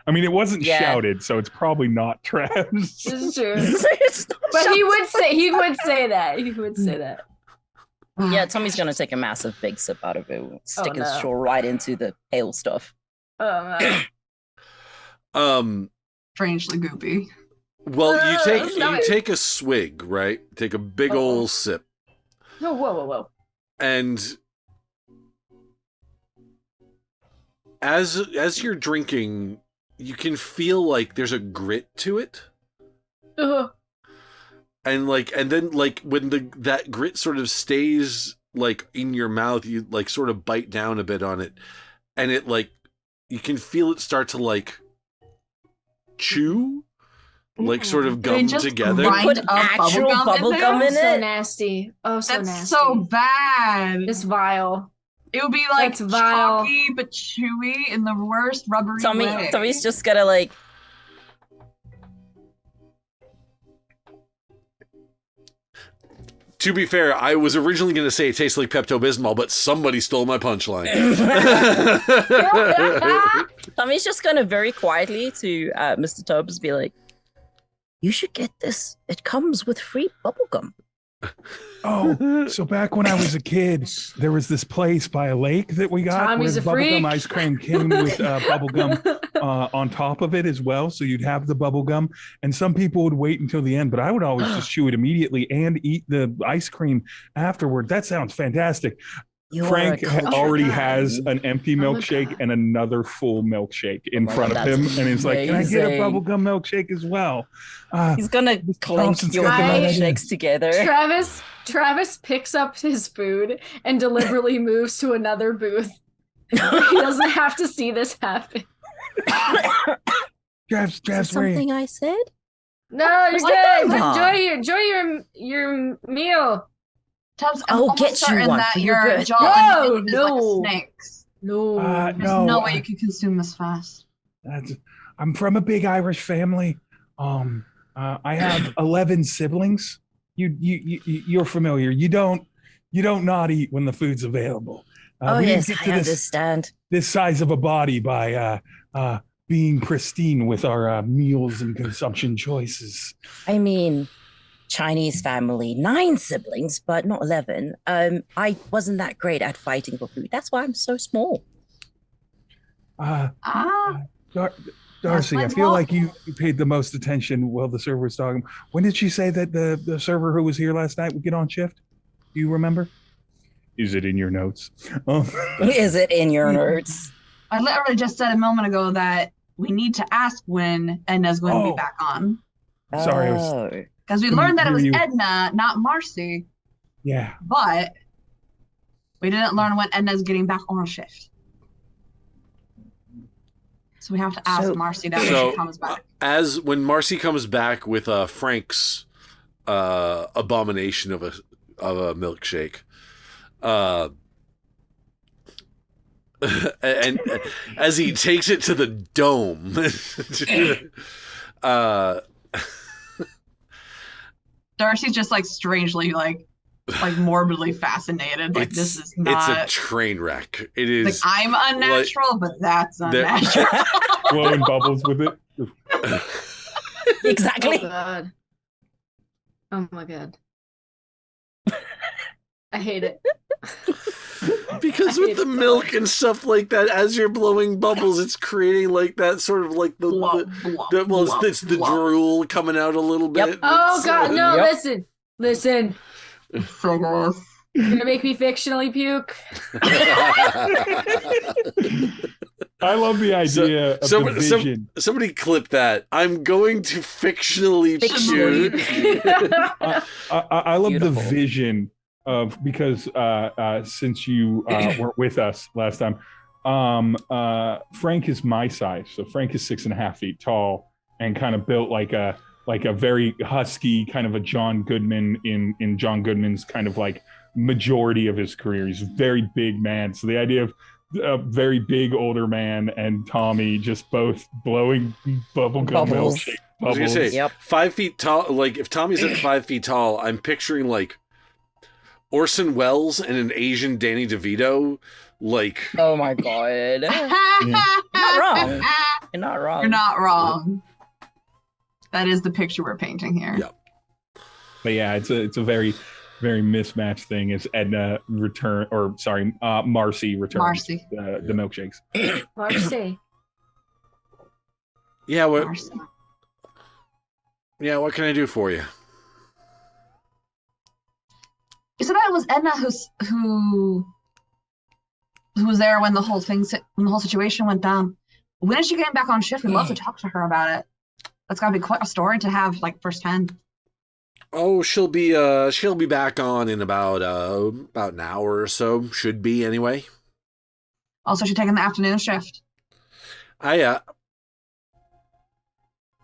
I mean, it wasn't Yeah. shouted, so it's probably not Traps. This is true. It's not But shut- he would say that. He would say that. Yeah, Tommy's gonna take a massive big sip out of it. Stick his no. straw right into the pale stuff. Oh no. Strangely goopy. Well, you no. take a swig, right? Take a big old sip, No, whoa. and as you're drinking, you can feel like there's a grit to it. Ugh. And then when that grit sort of stays like in your mouth, you like sort of bite down a bit on it, and it like you can feel it start to like chew, like sort of Did they gum just together. grind Put up actual bubble bubble gum gum in So it. nasty. Oh, so That's nasty. so bad. It's vile. It would be like That's vile. chalky but chewy in the worst rubbery way. Tommy's just gonna like. To be fair, I was originally going to say it tastes like Pepto-Bismol, but somebody stole my punchline. Tommy's just gonna very quietly to Mr. Tubbs be like, "You should get this. It comes with free bubblegum." Oh, so back when I was a kid, there was this place by a lake that we got Tommy's where a the bubblegum freak. ice cream came with bubblegum on top of it as well. So you'd have the bubblegum, and some people would wait until the end, but I would always just chew it immediately and eat the ice cream afterward. That sounds fantastic. You Frank are a cultured already guy. has an empty my milkshake God. and another full milkshake in Oh, front of that's him, and he's like, "Can I get a amazing. bubblegum milkshake as well?" He's gonna clink Thompson's your got the right milkshakes together. Travis picks up his food and deliberately moves to another booth. He doesn't have to see this happen. Travis, Is that where are you? something I said? No, you're What? good. Enjoy your meal. Tubbs, I'm I'll almost get you certain one that for your your birthday. jaw No, is no. like a snake's. No. There's No, no way you can consume this fast. I'm from a big Irish family. I have 11 siblings. You're familiar. You don't not eat when the food's available. Oh We yes, get I to understand. this size of a body by being pristine with our meals and consumption choices. I mean, Chinese family, 9 siblings, but not 11. I wasn't that great at fighting for food. That's why I'm so small. Darcy, I That's feel why- like you paid the most attention while the server was talking. When did she say that the server who was here last night would get on shift? Do you remember? Is it in your notes? Is it in your notes? I literally just said a moment ago that we need to ask when Edna's going to Oh. be back on. Sorry, I was- Oh. Because we Couldn't learned that it hear was you. Edna, not Marcy, Yeah. but we didn't learn when Edna's getting back on shift. So we have to ask So- Marcy that when So, she comes back. as when Marcy comes back with Frank's abomination of a milkshake, and as he takes it to the dome, Darcy's just like strangely like morbidly fascinated. Like this is it's not a train wreck. It like is. I'm unnatural, but that's There- unnatural. Blowing bubbles with it. Oh Exactly. god. Oh my god. I hate it. Because with the milk and stuff like that, as you're blowing bubbles, it's creating like that sort of like it's the drool coming out a little bit. Yep. Oh God, no! Yep. Listen. So gross. You're gonna make me fictionally puke. I love the idea of the vision. Somebody clip that. I'm going to fictionally puke. I love Beautiful. the vision of, because since you weren't with us last time, Frank is my size. So Frank is 6.5 feet tall and kind of built like a very husky kind of a John Goodman in John Goodman's kind of like majority of his career. He's a very big man. So the idea of a very big older man and Tommy just both blowing bubblegum Bubbles. milkshake I was bubbles. gonna say, Yep. 5 feet tall. Like if Tommy's at 5 feet tall, I'm picturing like Orson Welles and an Asian Danny DeVito. Like, Oh my God. Not wrong. You're not wrong. You're not wrong. That is the picture we're painting here. Yeah. But yeah, it's a very, very mismatched thing as Marcy returns Marcy. the milkshakes. Marcy. yeah, what Marcy. can I do for you? You said that it was Edna who was there when the whole situation went down. When is she getting back on shift? We'd love to talk to her about it. That's got to be quite a story to have, like, firsthand. Oh, she'll be back on in about an hour or so. Should be anyway. Also, she's taking the afternoon shift. I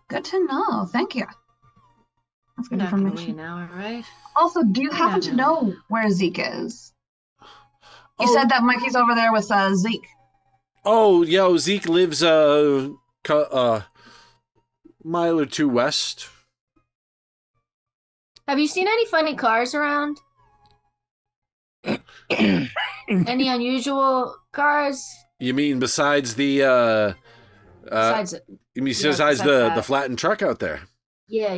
Good to know. Thank you. That's good Not gonna wait information. an hour, right? Also, do you happen to know where Zeke is? You said that Mikey's over there with Zeke. Oh, yo, Zeke lives a mile or two west. Have you seen any funny cars around? Any unusual cars? You mean besides the Besides, you mean yeah, besides besides the that. flattened truck out there? yeah.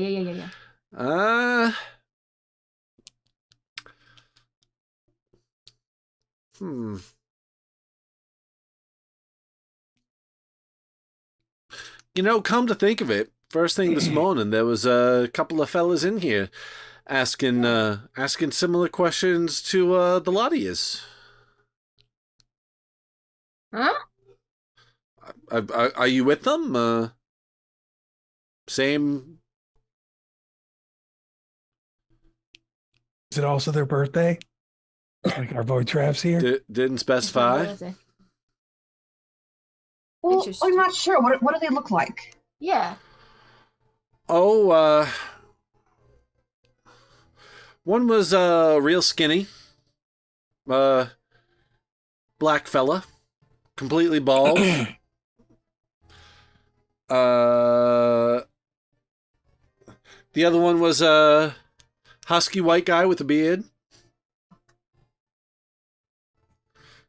You know, come to think of it, first thing this morning, there was a couple of fellas in here asking similar questions to the lot of yous. Huh? Are you with them? Same. Is it also their birthday? Like our boy Trav's here? Didn't specify. Well, Interesting. I'm not sure. What do they look like? Yeah. Oh, one was real skinny, black fella, completely bald. The other one was a husky white guy with a beard,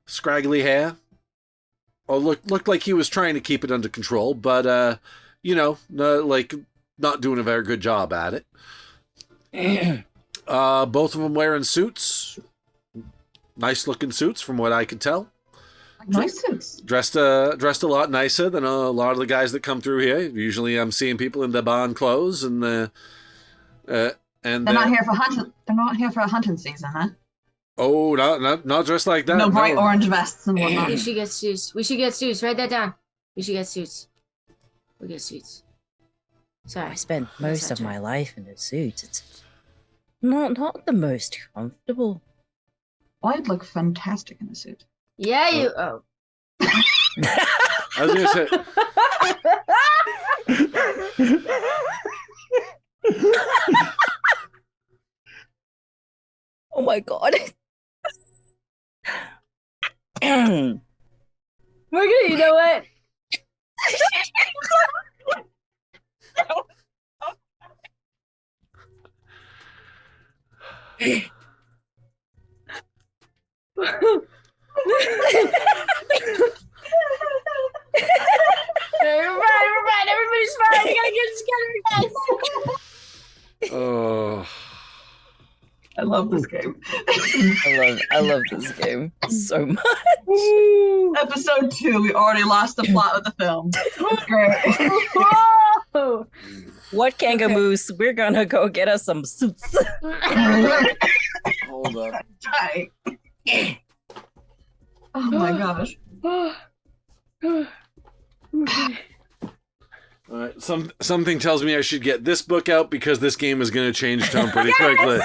scraggly hair. Oh, looked like he was trying to keep it under control, but like not doing a very good job at it. Both of them wearing suits, nice looking suits from what I could tell. Nice suits. Dressed a lot nicer than a lot of the guys that come through here. Usually, I'm seeing people in their barn clothes, and They're not here for hunting. They're not here for a hunting season, huh? Oh, not dressed like that. No bright orange vests and whatnot. We should get suits. Write that down. We should get suits. We'll get suits. Sorry. I spent most of not my life in a suit. It's not the most comfortable. Well, I'd look fantastic in a suit. Yeah, you. Oh. I was gonna say. Oh my God. We're gonna. You know what? We're fine. Everybody's fine. We gotta get together, guys. Oh. I love this game. I love this game so much. Episode 2, we already lost the plot of the film. That's great. Whoa! What Kangaroose? We're gonna go get us some suits. Hold up. Tight. Oh my gosh. All right, something tells me I should get this book out because this game is going to change tone pretty quickly.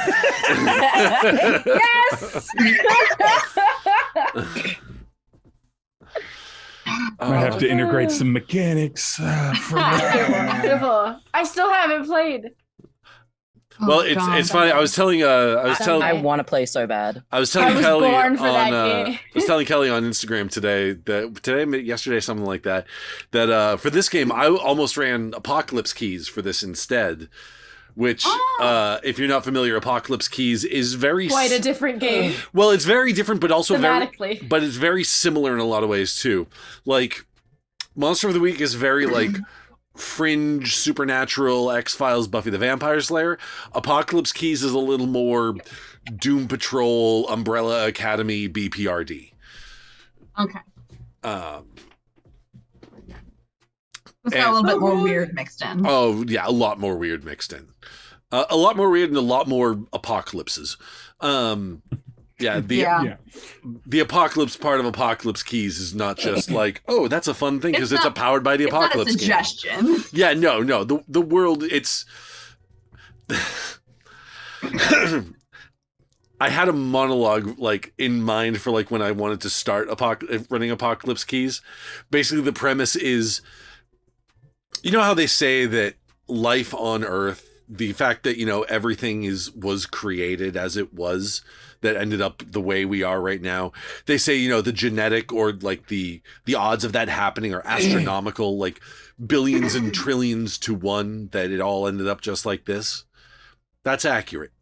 Yes! Might have to integrate some mechanics from Beautiful. I still haven't played. Well, it's funny. I was telling I want to play so bad. I was telling I was Kelly born for on that game. I was telling Kelly on Instagram yesterday, something like that. That for this game, I almost ran Apocalypse Keys for this instead. Which, if you're not familiar, Apocalypse Keys is very Quite a different game. well, it's very different, but also Thematically. but it's very similar in a lot of ways too. Like Monster of the Week is very like fringe, supernatural, X-Files, Buffy the Vampire Slayer. Apocalypse Keys is a little more Doom Patrol, Umbrella Academy, BPRD. Okay. It's got a and- little bit more weird mixed in. Oh, yeah, a lot more weird mixed in. A lot more weird and a lot more apocalypses. Yeah, the apocalypse part of Apocalypse Keys is not just like, oh, that's a fun thing because it's powered by the It's not a apocalypse game. suggestion. Yeah, no. The world, it's... I had a monologue like in mind for like when I wanted to start running Apocalypse Keys. Basically, the premise is, you know how they say that life on Earth, the fact that, you know, everything was created as it was, that ended up the way we are right now. They say, you know, the genetic or like the odds of that happening are astronomical, like billions and trillions to one, that it all ended up just like this. That's accurate.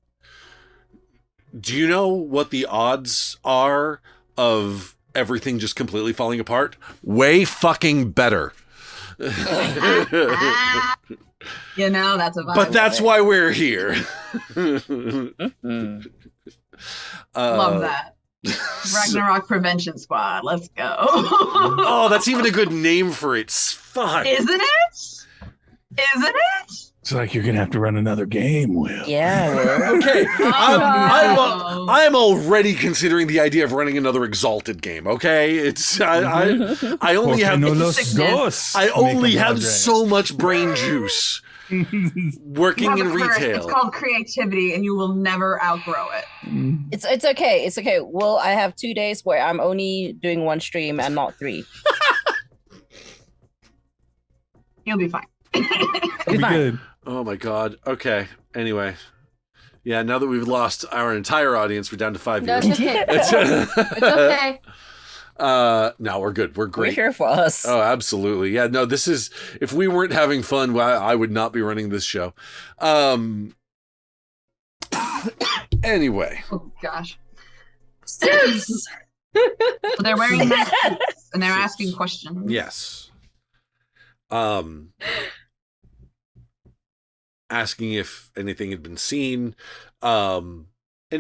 Do you know what the odds are of everything just completely falling apart? Way fucking better. You know, that's a vibe. But that's why we're here. Love that. Ragnarok Prevention Squad. Let's go. Oh, that's even a good name for it. Fuck. Isn't it? It's like you're gonna have to run another game, Will. Yeah. Well. Okay, Oh. I'm already considering the idea of running another Exalted game. Okay, it's I only have I only have so much brain juice working in retail. It's called creativity, and you will never outgrow it. It's okay. It's okay. Well, I have 2 days where I'm only doing one stream and not 3. You'll be fine. Be good. Oh my god. Okay. Anyway. Yeah, now that we've lost our entire audience, we're down to 5 No, viewers. it's okay. It's okay. No, we're good. We're We're great. here for us. Oh, absolutely. Yeah, no, this is, if we weren't having fun, well, I would not be running this show. Anyway. Oh gosh. Suits! So they're wearing masks and they're asking questions. Yes. Asking if anything had been seen. In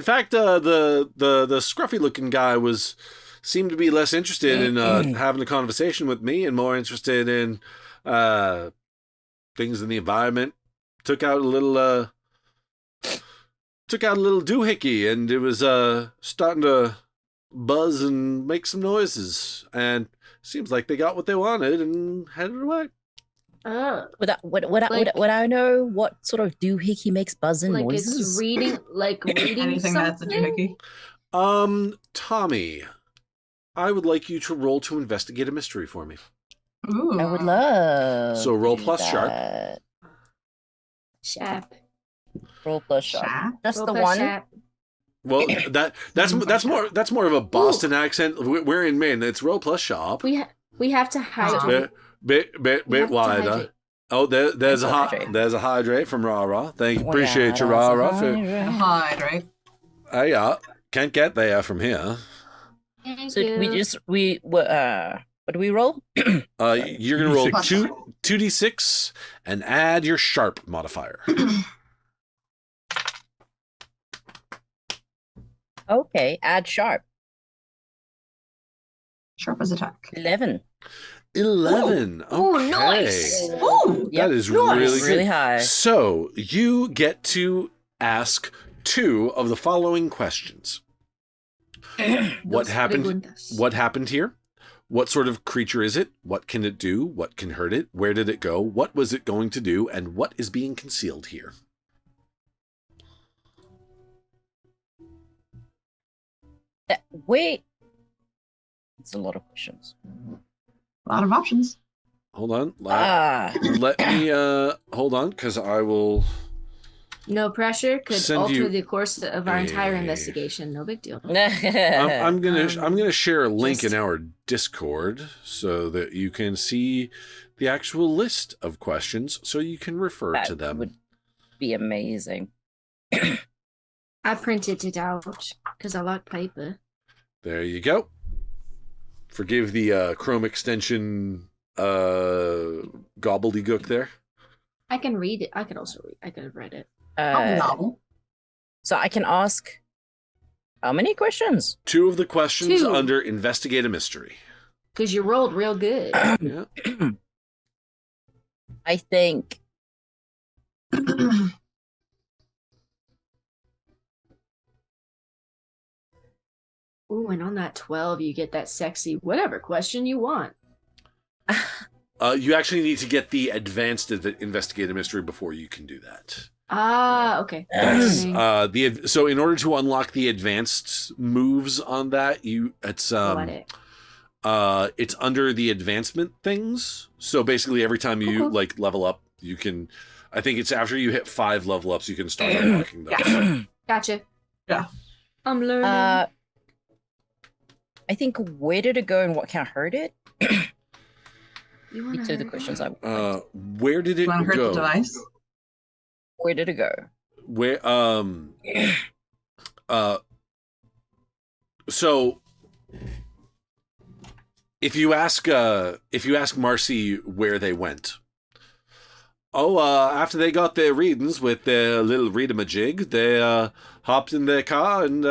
fact, the scruffy looking guy seemed to be less interested in having a conversation with me and more interested in things in the environment. Took out a little doohickey, and it was starting to buzz and make some noises, and seems like they got what they wanted and headed away. Would I know what sort of doohickey makes buzzing Like noises? it's reading Anything that's a something? doohickey. Tommy, I would like you to roll to investigate a mystery for me. Ooh. I would love. So roll to do plus sharp. that. Shap. Roll plus sharp. Sharp? Just Roll the plus one. shap. Well, that's more of a Boston accent. We're in Maine. It's roll plus sharp. We have to hydrate. Bit We have to wider. hydrate. Oh, there's a Hydrate. there's a hydrate from Rara. Thank you. Oh, Appreciate you, yeah, that's a Rara. hydrate. Hydrate. Yeah, can't get there from here. Thank So you. what do we roll? You're gonna roll 2d6. 2d6 and add your sharp modifier. Okay, add sharp. Sharp as attack. 11. 11. Ooh, Okay. nice. Ooh. That is Nice. really good. Really high. So you get to ask 2 of the following questions. What Dos happened? preguntas. What happened here? What sort of creature is it? What can it do? What can hurt it? Where did it go? What was it going to do? And what is being concealed here? Wait. It's a lot of questions. A lot of options. Hold on. Ah. Let me hold on, because I will. No pressure could Send alter you the course of our entire a- investigation. No big deal. I'm gonna share a link just- in our Discord so that you can see the actual list of questions, so you can refer That to them. would be amazing. I printed it out because I like paper. There you go. Forgive the Chrome extension gobbledygook there. I can read it. I could also read. I could have read it. Novel. So I can ask how many questions? 2 of the questions 2. under Investigate a Mystery. Because you rolled real good. Yeah. I think Ooh, and on that 12, you get that sexy whatever question you want. You actually need to get the advanced Investigate a Mystery before you can do that. Ah, okay. That's Learning. so in order to unlock the advanced moves on that, it's Got it. it's under the advancement things. So basically every time you Cool. like level up, you can, I think it's after you hit 5 level ups you can start unlocking those. Gotcha. Yeah. I'm learning. I think where did it go and what can hurt it? You wanna These are the hurt questions it? I Where did it Want to hurt the go? device? Where did it go? Where so if you ask Marcy where they went, after they got their readings with their little read-a-majig, they hopped in their car and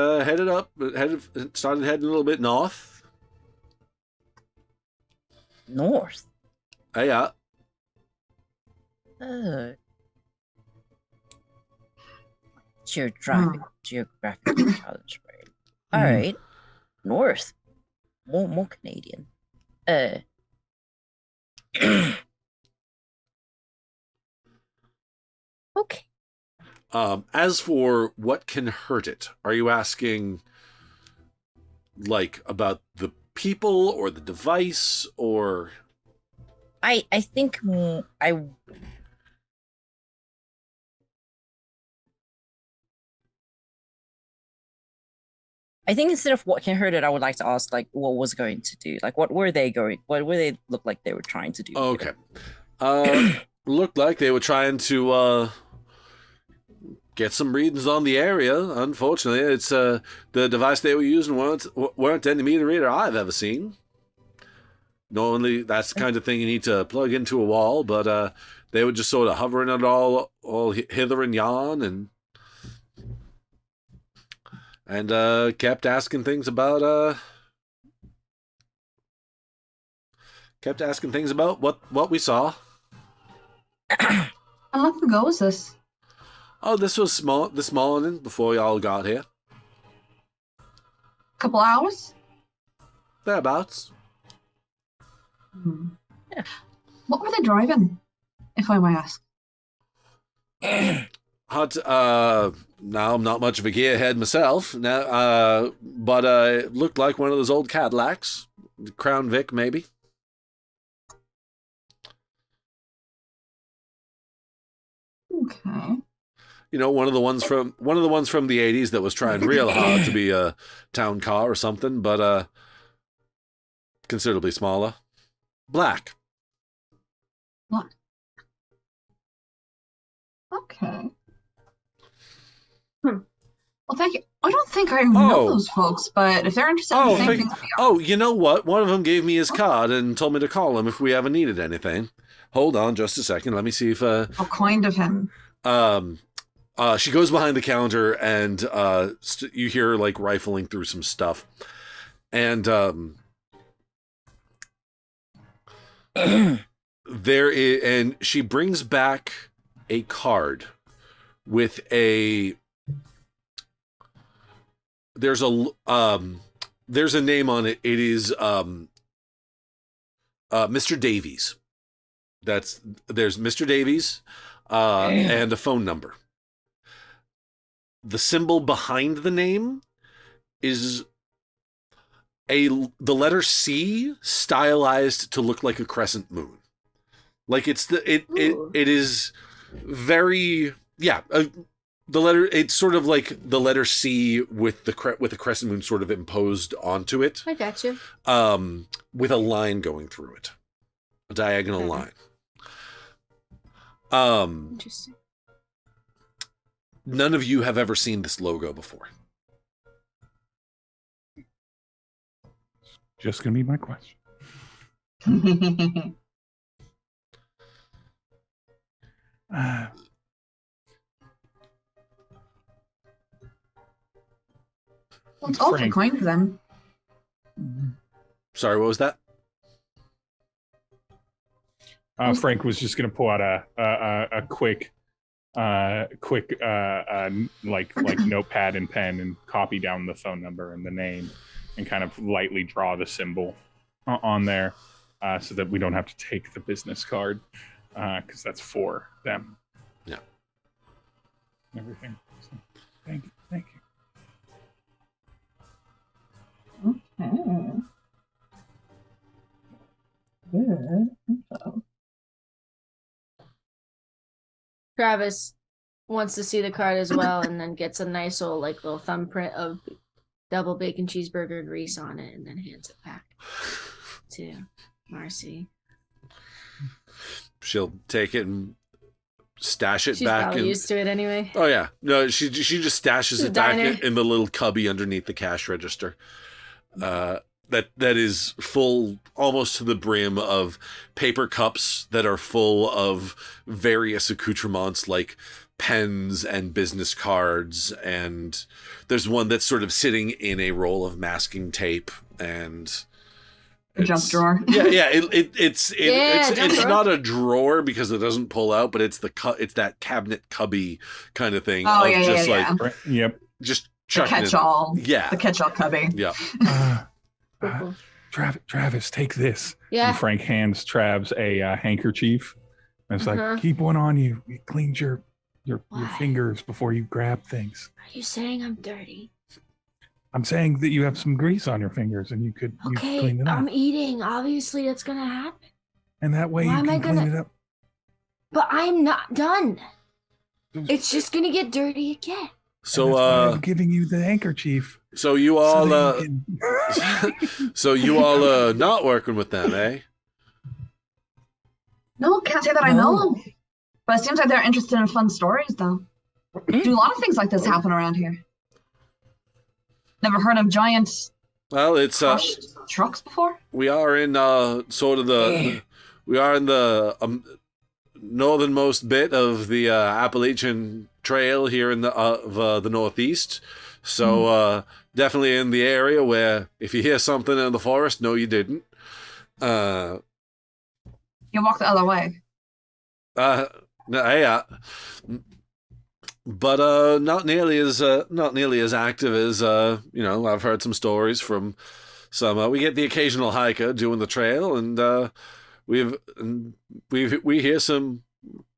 started heading a little bit north. North. Yeah. Geographic challenge, right? All right. North. More Canadian. Okay. As for what can hurt it, are you asking like about the people or the device or? I think I think instead of what can hurt it, I would like to ask like what was going to do, like what were they look like they were trying to do? Okay. Looked like they were trying to get some readings on the area. Unfortunately, it's the device they were using weren't any meter reader I've ever seen. Normally, that's the kind of thing you need to plug into a wall, but they were just sort of hovering it all hither and yon, and kept asking things about what we saw. How long ago was this? Oh, this was this morning before y'all got here. Couple hours? Thereabouts. Yeah. What were they driving, if I may ask? Now I'm not much of a gearhead myself. Now, but it looked like one of those old Cadillacs, Crown Vic maybe. Okay. You know, one of the ones from the 80s that was trying real hard to be a town car or something, but considerably smaller. Black. What? Okay. Well, thank you. I don't think I know those folks, but if they're interested in the same things we are. Oh, you know what? One of them gave me his card and told me to call him if we ever needed anything. Hold on just a second. Let me see if How kind of him. She goes behind the counter, and you hear her, like, rifling through some stuff. And and she brings back a card with a... There's a name on it. It is Mr. Davies. There's Mr. Davies and a phone number. The symbol behind the name is the letter C stylized to look like a crescent moon. Like it is very the letter, it's sort of like the letter C with the crescent moon sort of imposed onto it. I got you. With a line going through it. A diagonal line. Interesting. None of you have ever seen this logo before. Just gonna be my question. Well, it's ultra Frank. coin for them. Sorry, what was that? Frank was just gonna pull out a quick notepad and pen and copy down the phone number and the name and kind of lightly draw the symbol on there so that we don't have to take the business card because that's for them. Yeah. Everything. So, thank you. Okay. Good. So, Travis wants to see the card as well, and then gets a nice old little thumbprint of double bacon cheeseburger grease on it, and then hands it back to Marcy. She'll take it and stash it She's back. probably used to it anyway. Oh yeah, no, she just stashes it back Diner. in the little cubby underneath the cash register. That is full almost to the brim of paper cups that are full of various accoutrements like pens and business cards, and there's one that's sort of sitting in a roll of masking tape and jump drawer. It's jump drawer. not a drawer because it doesn't pull out, but it's it's that cabinet cubby kind of thing. Oh, of yeah, just yeah, like Yep. just The chucking it. catch-all. Yeah. The catch-all cubby. Yeah. Travis, take this. Yeah. And Frank hands Travs a handkerchief. And it's Uh-huh. like, keep one on you. It cleans your Why? fingers before you grab things. Are you saying I'm dirty? I'm saying that you have some grease on your fingers and you could Okay, clean it up. I'm eating. Obviously, that's gonna happen. And that way Why you am I can clean gonna- it up. But I'm not done. It's just gonna get dirty again. And that's So why I'm giving you the handkerchief. so you all so that you can- so you all not working with them, eh? No, can't say that I know them. But it seems like they're interested in fun stories, though. Do a lot of things like this happen around here. Never heard of giant Well, it's crushed trucks before? we are in sort of the we are in the northernmost bit of the Appalachian Trail here in the Northeast. So definitely in the area where if you hear something in the forest, no, you didn't. You walk the other way. Yeah, but not nearly as active as I've heard some stories from some. We get the occasional hiker doing the trail, and we hear some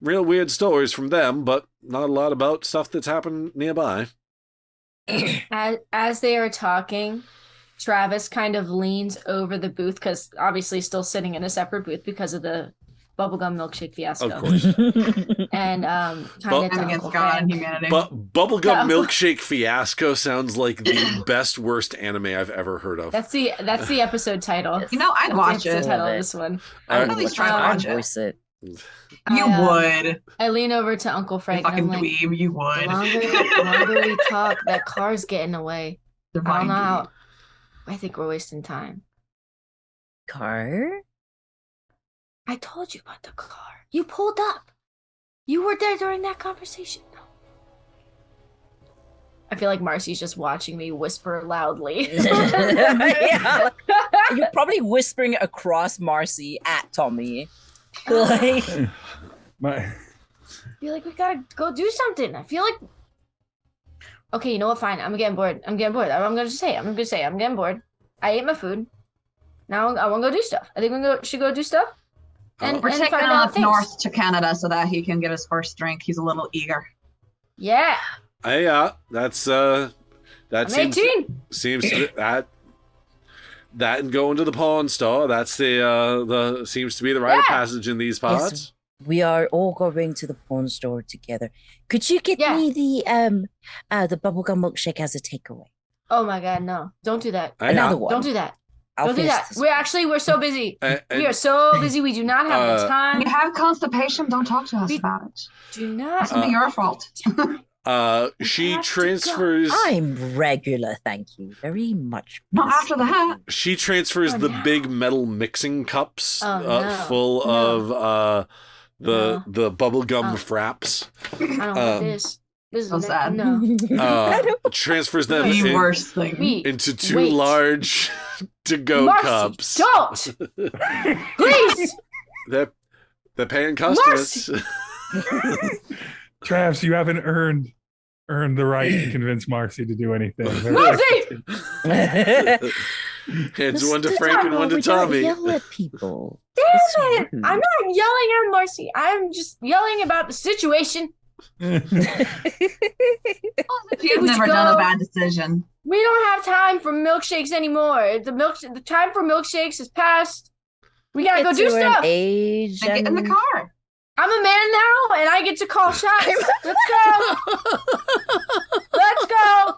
real weird stories from them, but not a lot about stuff that's happened nearby. As they are talking, Travis kind of leans over the booth because obviously still sitting in a separate booth because of the bubblegum milkshake fiasco. Of course. And kind of And against God and humanity. But Bubblegum No. Milkshake Fiasco sounds like the best worst anime I've ever heard of. That's the episode title. You know, I'd watch That's the it. title of this one. I'd at least try to watch it. voice it. You would. I lean over to Uncle You Frank and fucking I'm like, dweeb, you the would. longer we talk, that car's getting away. I don't know how. I think we're wasting time. Car? I told you about the car. You pulled up. You were there during that conversation. I feel like Marcy's just watching me whisper loudly. Yeah, you're probably whispering across Marcy at Tommy. Like, My, I feel like we gotta go do something. I feel like. Okay, you know what? Fine. I'm getting bored. I'm getting bored. I'm gonna say I'm getting bored. I ate my food. Now I want to go do stuff. I think we should go do stuff. And We're taking find him out up things. north to Canada so that he can get his first drink. He's a little eager. Yeah. Yeah, that's that I'm seems 18. seems to, that and going to the pawn store. That's the seems to be the rite of Yeah. passage in these parts. Yes. We are all going to the pawn store together. Could you get Yeah. me the bubblegum milkshake as a takeaway? Oh my God, no! Don't do that. Another one. Don't do that. I'll Don't do finish that. this We're so busy. And- We are so busy. We do not have the time. You have constipation. Don't talk to us about it. Do That's not. gonna be your fault. She have to transfers. I'm regular, thank you. Very much. Not after that. She transfers Oh, the no. big metal mixing cups Oh, no. full No. of the bubblegum Oh. fraps. I don't want this. This is So sad. No. Transfers them The in- worst thing. Me. into two Wait. large to-go Marcy, cups. don't. Please. They're paying customers. Travis, you haven't earned the right to convince Marcy to do anything. Marcy! Hands one to Frank and one to We don't Tommy. yell at people. Damn It's it. rude. I'm not yelling at Marcy. I'm just yelling about the situation. You've We never should done a go. bad decision. We don't have time for milkshakes anymore. The time for milkshakes is past. We gotta go It's do your stuff. age Then get in the and- car. I'm a man now, and I get to call shots. Let's go. Let's go.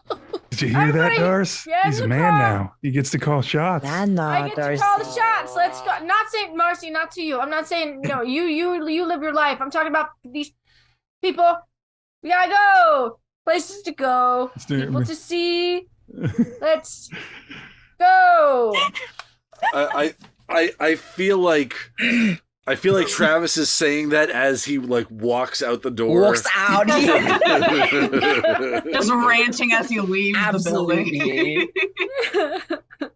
Did you hear that, Everybody, Darce? get in He's a the man car. now. He gets to call shots. I get to call the shots. Let's go. Not saying Marcy, not to you. I'm not saying no. You live your life. I'm talking about these people. We gotta go. Places to go. Let's do it. People to see. Let's go. I feel like Travis is saying that as he like walks out the door. Walks out. Just ranting as he leaves the building.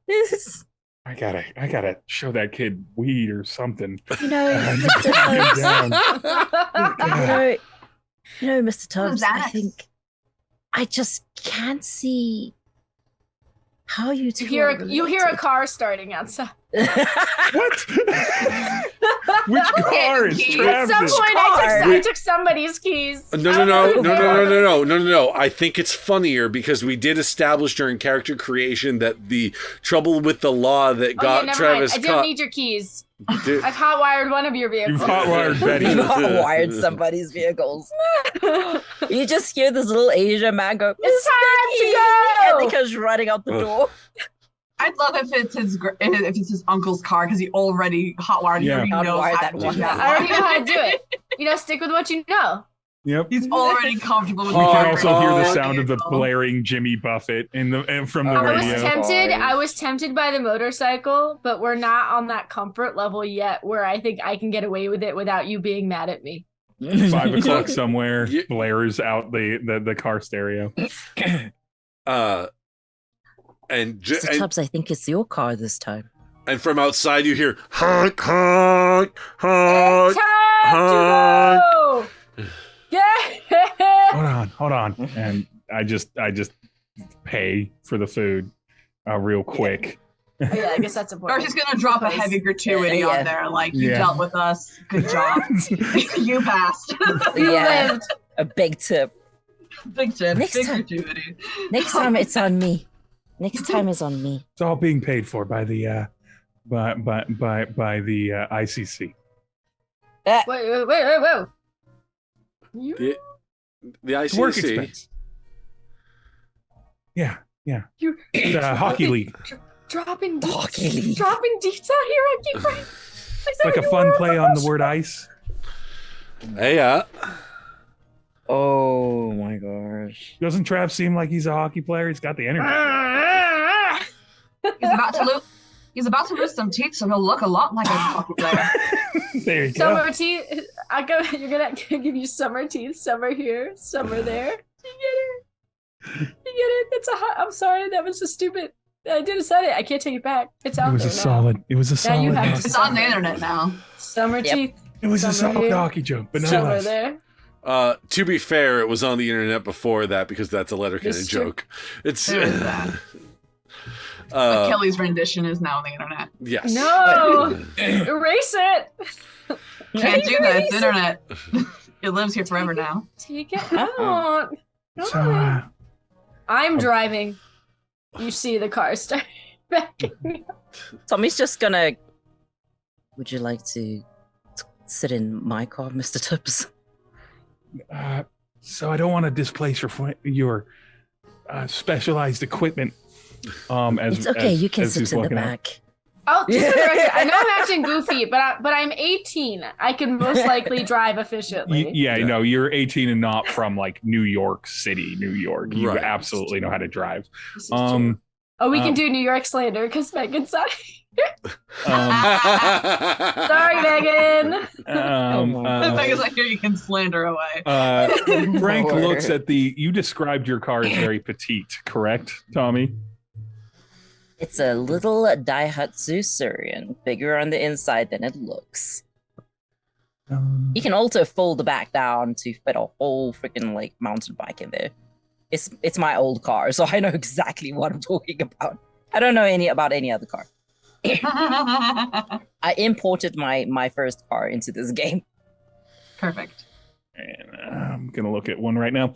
This, I gotta show that kid weed or something. you know, I need Mr. to calm him Tubbs, down. Mr. Tubbs, I Xanax. think I just can't see how you two You are hear a car starting outside. What? Which car is At At Travis? some point, I took somebody's keys. No. I think it's funnier because we did establish during character creation that the trouble with the law that got never Travis mind. I don't caught. need your keys. Dude, I've hotwired one of your vehicles. You've hotwired Betty. You've hotwired somebody's vehicles. You just hear this little Asian man go, It's time to and go. he comes running out the Ugh. door. I'd love if it's his uncle's car because he already hotwired. Yeah. He already knows Hotwired how that to do one. that. I already know how to do it. Stick with what you know. Yep. He's already comfortable with We the can car. also hear the Oh, sound of the vehicle. blaring Jimmy Buffett from the Oh, I was radio. tempted. I was tempted by the motorcycle, but we're not on that comfort level yet where I think I can get away with it without you being mad at me. 5 o'clock somewhere Yeah. blares out the car stereo. Mr. Tubbs, I think it's your car this time. and from outside you hear honk honk honk. It's time to go. Yeah. Hold on. And I just pay for the food real quick. Oh, yeah, I guess that's important. Darcy's gonna drop a heavy gratuity Yeah. on there, like you Yeah. dealt with us. Good job. You passed. You Yeah. lived. A big tip. Big tip. Next Big time. gratuity. Next time it's on me. Next time is on me. It's all being paid for by the by the ICC. Wait. You The It's work ICC. expense. Yeah. You- The hockey league. dropping Hockey deets. league. Dropping deets out here. I keep right. It's like a fun play on the word ice. Hey, Oh my gosh. Doesn't Trav seem like he's a hockey player? He's got the energy. He's about to lose some teeth, so he'll look a lot like a hockey player. There you go. Summer teeth. You're gonna give you summer teeth. Summer here, summer there. Together. You get it? It's a hot. I'm sorry, that was so stupid. I didn't say it. I can't take it back. It's out It was there a now. solid. It was a Now you solid. have hockey- It's on the internet now. Summer Yep. teeth. It was a Somewhere solid here. hockey joke, but Somewhere nonetheless. there. To be fair, it was on the internet before that because that's a Letterkenny This is true. joke. It's There is that. Kelly's rendition is now on the internet. yes. No, erase it. Can't do that. It's internet. It lives here forever now. Take it out. So, I'm driving. You see the car start backing up. Tommy's just gonna. Would you like to sit in my car, Mr. Tips? so I don't want to displace your specialized equipment. As It's okay. You can as he's sit in the walking out. back. Oh, just for the record, I know I'm acting goofy, but I'm 18. I can most likely drive efficiently. Yeah, Yeah. no, you're 18 and not from like New York City, New York. You Right. absolutely know how to drive. This is true. Um, Oh, we um, can do New York slander because Megan's sorry. um, Sorry, Megan. The thing is, like, here you can slander away. Frank Lord. looks at the. You described your car as very petite, correct, Tommy? It's a little Daihatsu Surian, bigger on the inside than it looks. You can also fold the back down to fit a whole freaking like mountain bike in there. It's my old car, so I know exactly what I'm talking about. I don't know about any other car. I imported my first car into this game. Perfect. And I'm gonna look at one right now.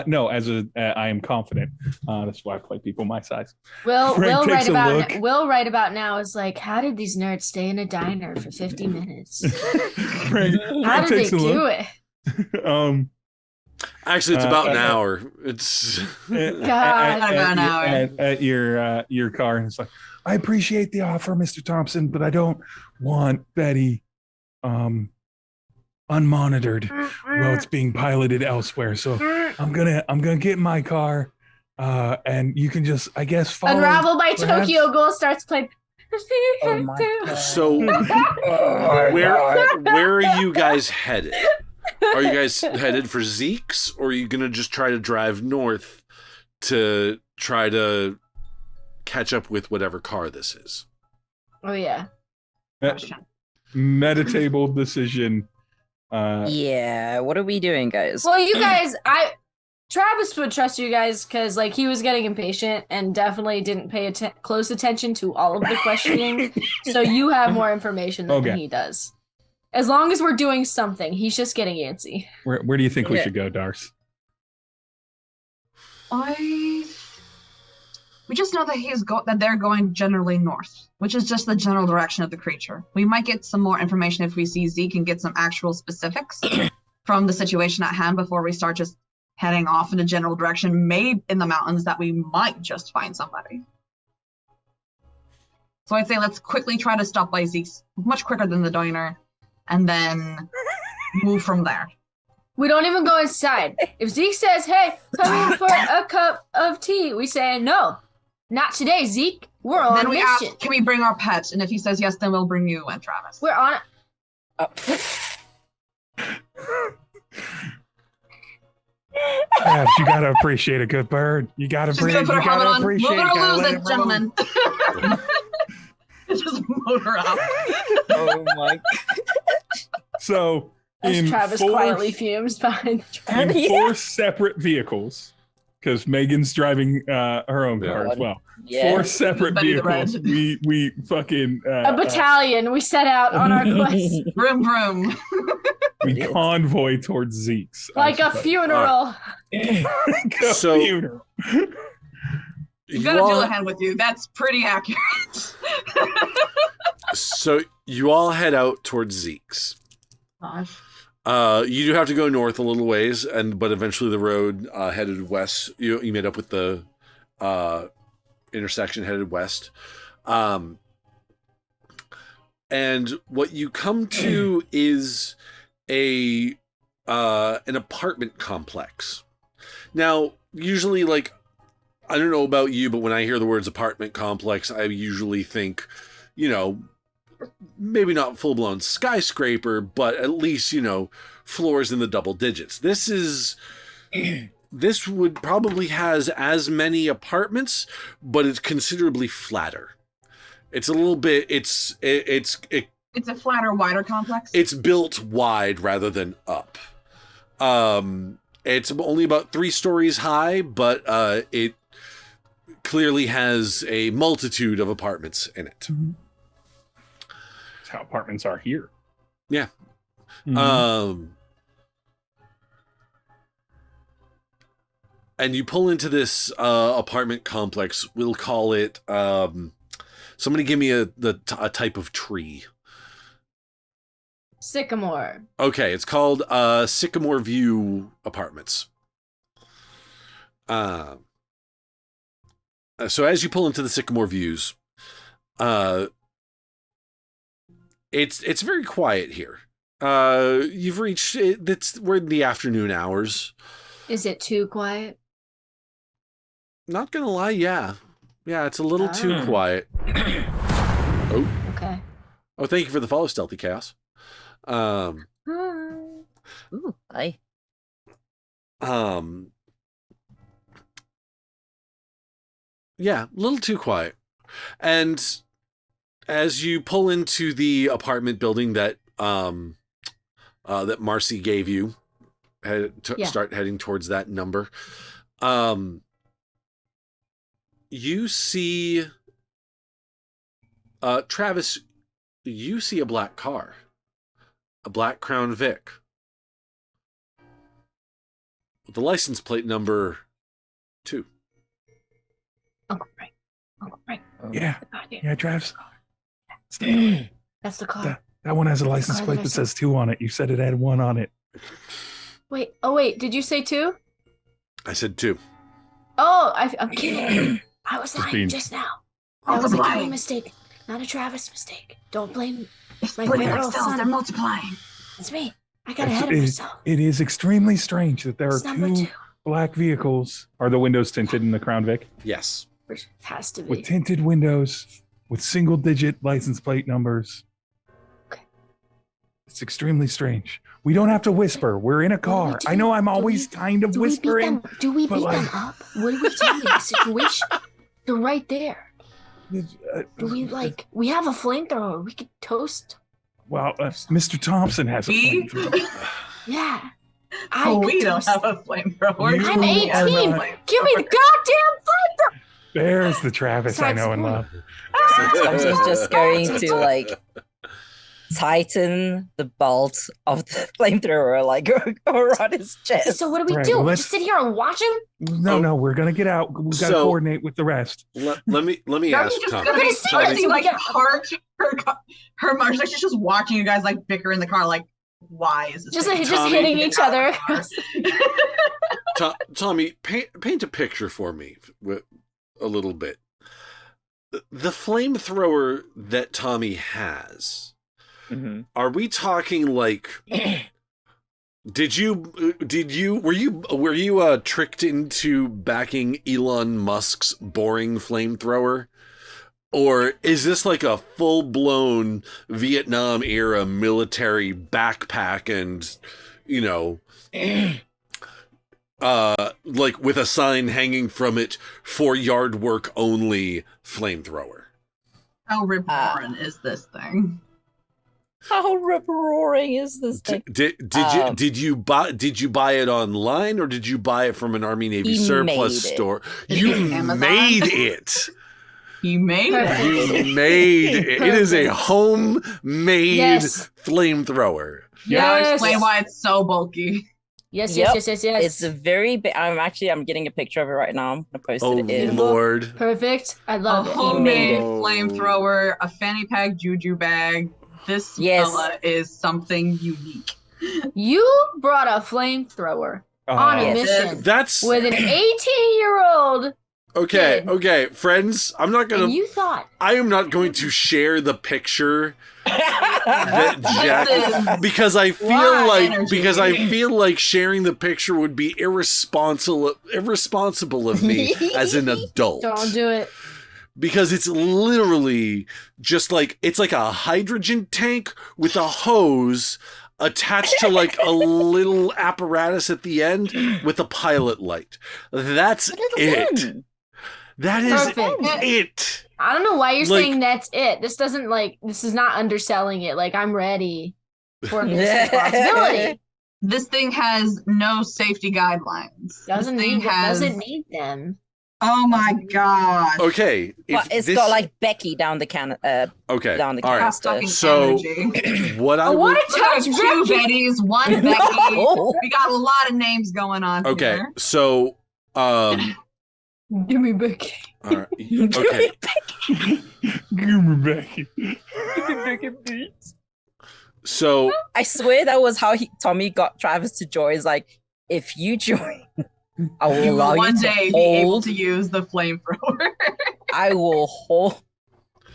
No, I am confident. That's why I play people my size. Will Frank takes a look. Will right about now is like, how did these nerds stay in a diner for 50 minutes? Frank, How Frank did they takes a do look. it? Actually, it's about an hour. It's God. At your car, and it's like, I appreciate the offer, Mr. Thompson, but I don't want Betty unmonitored while it's being piloted elsewhere. So I'm gonna get in my car, and you can just, I guess, follow. Unravel by perhaps? Tokyo Ghoul starts playing. Oh my God. so. Where are you guys headed? Are you guys headed for Zeke's, or are you gonna just try to drive north to try to catch up with whatever car this is? Oh yeah. Meditable decision. Yeah, what are we doing, guys? Well, you guys, Travis would trust you guys because like he was getting impatient and definitely didn't pay close attention to all of the questioning. So you have more information than Okay. he does. As long as we're doing something, he's just getting antsy. Where do you think we Yeah. should go, Darce? We just know that that they're going generally north, which is just the general direction of the creature. We might get some more information if we see Zeke and get some actual specifics from the situation at hand before we start just heading off in a general direction, maybe in the mountains, that we might just find somebody. So I'd say let's quickly try to stop by Zeke's much quicker than the diner, and then move from there. We don't even go inside. If Zeke says, "Hey, come in for a cup of tea," we say, "No, not today, Zeke. We're on Then a we mission. ask, can we bring our pet? And if he says yes, then we'll bring you and Travis. We're on." Perhaps you gotta appreciate a good bird. You gotta Just gonna put our helmet on. We're gonna lose it, gentlemen. Just motor out. Oh my So As in Travis four, quietly fumes behind the truck. in four separate vehicles, because Megan's driving her own car as well. Yeah. Four separate Betty the vehicles. Red. We fucking A battalion. We set out on our quest Vroom vroom. we convoy towards Zeke's. I like a suppose. funeral. Like a So- funeral. You got a deal at hand with you. That's pretty accurate. So you all head out towards Zeke's. Gosh. You do have to go north a little ways, but eventually the road headed west. You made up with the intersection headed west, and what you come to is an apartment complex. Now, usually, like, I don't know about you, but when I hear the words apartment complex, I usually think, maybe not full-blown skyscraper, but at least, floors in the double digits. This is this would probably has as many apartments, but it's considerably flatter. It's a little bit. It's a flatter, wider complex. It's built wide rather than up. It's only about 3 stories high, but it clearly has a multitude of apartments in it. That's how apartments are here. Yeah. And you pull into this apartment complex. We'll call it. Somebody give me a type of tree. Sycamore. Okay, it's called Sycamore View Apartments. So as you pull into the Sycamore Views, it's very quiet here. You've reached we're in the afternoon hours. Is it too quiet? Not gonna lie, yeah, it's a little too quiet. Oh, okay. Oh, thank you for the follow, Stealthy Chaos. Ooh, hi. Yeah, a little too quiet. And as you pull into the apartment building that that Marcy gave you, start heading towards that number, you see Travis, you see a black car. A black Crown Vic. With the license plate number 2. Uncle Frank. Yeah, Travis. That's the car. That one has a license plate that says 2 on it. You said it had 1 on it. Wait, did you say 2? I said 2. Oh, I'm kidding. I was lying just now. That was a Kelly mistake, not a Travis mistake. Don't blame my girl son. They're multiplying. It's me. I got ahead of myself. It is extremely strange that there are 2 black vehicles. Are the windows tinted in the Crown Vic? Yes. It has to be. With tinted windows, with single-digit license plate numbers. Okay. It's extremely strange. We don't have to whisper. We're in a car. I know I'm always kind of whispering. Do we beat them up? What do we do in this situation? They're right there. Do we we have a flamethrower. We could toast. Well, Mr. Thompson has a flamethrower. Yeah. We don't have a flamethrower. I'm 18. Give me the goddamn flamethrower. There's the Travis I know and love. Thompson's just going to tighten the bolt of the flamethrower around his chest. So what do we do? Well, Just sit here and watch him? No, we're gonna get out. We gotta coordinate with the rest. Let me ask Tom. Her mother's she's just watching you guys bicker in the car. Why is this? Just hitting each other. Tommy, paint a picture for me with a little bit. The flamethrower that Tommy has. Mm-hmm. Are we talking were you tricked into backing Elon Musk's boring flamethrower? Or is this a full-blown Vietnam era military backpack and, with a sign hanging from it for yard work only flamethrower? How rip-roaring is this thing? How rip-roaring is this thing? Did you buy it online or did you buy it from an Army Navy surplus store? You made it. You made it. You made it. It is a homemade flamethrower. Yeah, explain why it's so bulky. Yes. It's a very big. I'm getting a picture of it right now. I'm gonna post it. Oh Lord! Perfect. I love it. Homemade flamethrower, a fanny pack juju bag. This fella is something unique. You brought a flamethrower on a mission. That's with an 18-year-old. Okay, friends. I'm not gonna. And you thought I am not going to share the picture that Jack because I feel like sharing the picture would be irresponsible of me as an adult. Don't do it. Because it's literally just it's like a hydrogen tank with a hose, attached to like a little apparatus at the end with a pilot light. That's it. That is Perfect. it. I don't know why you're Like- saying that's it. This doesn't this is not underselling it. Like, I'm ready for this responsibility. This thing has no safety guidelines. Doesn't This thing need them. Oh my god. Okay. Well, if it's this- got like Becky down the okay. down the All right. canister. Fucking So- energy. What I I would, want to touch There's two Becky. Bettys, one Becky. No. We got a lot of names going on okay. here. So Give me Becky. all right. Okay. Give me Becky. So I swear that was how Tommy got Travis to join. Is like, if you join, I will You allow will one you to day be able hold. to use the flamethrower. I will hold.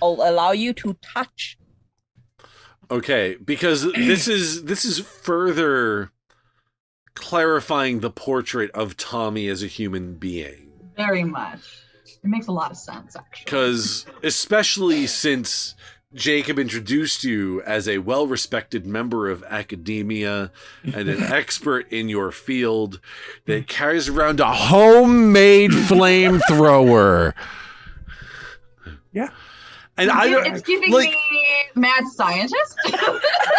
I'll allow you to touch. okay, because this is further clarifying the portrait of Tommy as a human being. Very much. It makes a lot of sense, actually. Because especially since Jacob introduced you as a well-respected member of academia and an expert in your field that carries around a homemade flamethrower. Yeah. And I don't It's giving like, me mad scientist.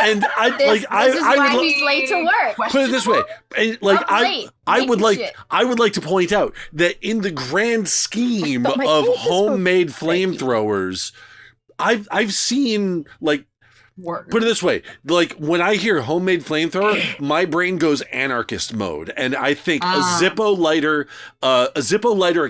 and I This, like this is I why would he's late to work. put it this way, and, like I'm late. I would Making like shit. I would like to point out that in the grand scheme But my of papers were homemade fake. flamethrowers, I've seen like. Word. Put it this way, like when I hear homemade flamethrower, my brain goes anarchist mode, and I think a Zippo lighter, a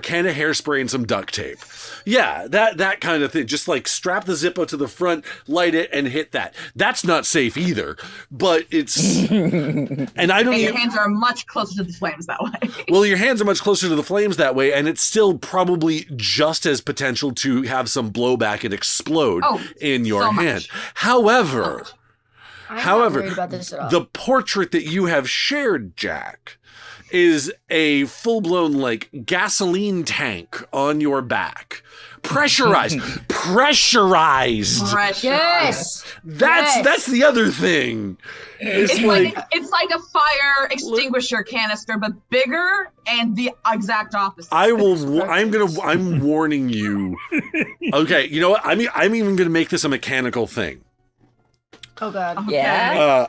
can of hairspray, and some duct tape. Yeah, that kind of thing. Just like strap the Zippo to the front, light it, and hit that. That's not safe either, but it's. And I don't And your even. hands are much closer to the flames that way. Well, your hands are much closer to the flames that way, and it's still probably just as potential to have some blowback and explode Oh, in your so hand. much. However. I'm not However, worried about this at all. the portrait that you have shared, Jack, is a full-blown like gasoline tank on your back. Pressurized. Pressurized. Yes. That's the other thing. It's like a fire extinguisher canister, but bigger and the exact opposite. I'm warning you. Okay, you know what? I'm even gonna make this a mechanical thing. Oh god. Okay. Yeah.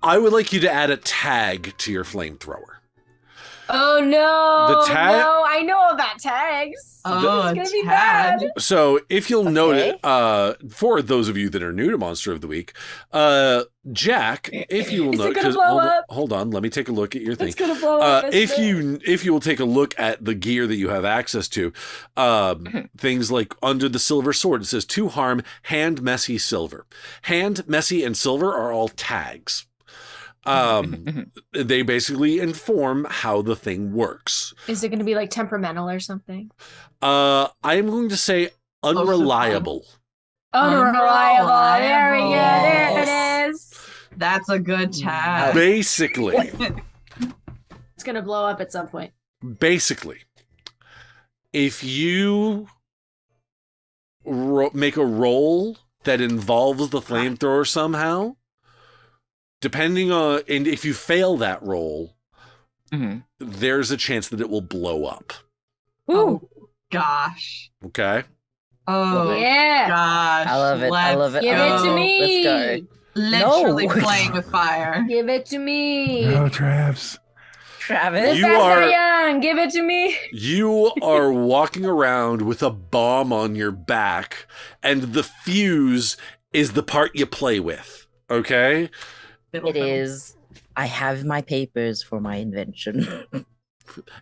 I would like you to add a tag to your flamethrower. Oh no. The tag- No, I know about tags. Oh, It's gonna be tag. bad. So if you'll note Okay. it, for those of you that are new to Monster of the Week, Jack, if you will Is it note, gonna 'cause blow up? hold on, let me take a look at your thing. It's gonna blow up. If you will take a look at the gear that you have access to, things like under the silver sword, it says to harm, hand, messy, silver. Hand, messy, and silver are all tags. They basically inform how the thing works. Is it gonna be like temperamental or something? I am going to say unreliable. Unreliable. There we go. There Yes. it is. That's a good tag. Basically, It's gonna blow up at some point. if you make a roll that involves the flamethrower somehow, depending on, and if you fail that roll, Mhm. there's a chance that it will blow up. Ooh, Gosh. Okay. Oh Yeah. gosh. I love it. I love it. Give it to go. me. Let's go. Literally No. playing with fire. Give it to me. No, Travs. Travis. You Fast are- and Young, give it to me. You are walking around with a bomb on your back, and the fuse is the part you play with. Okay? It is. I have my papers for my invention.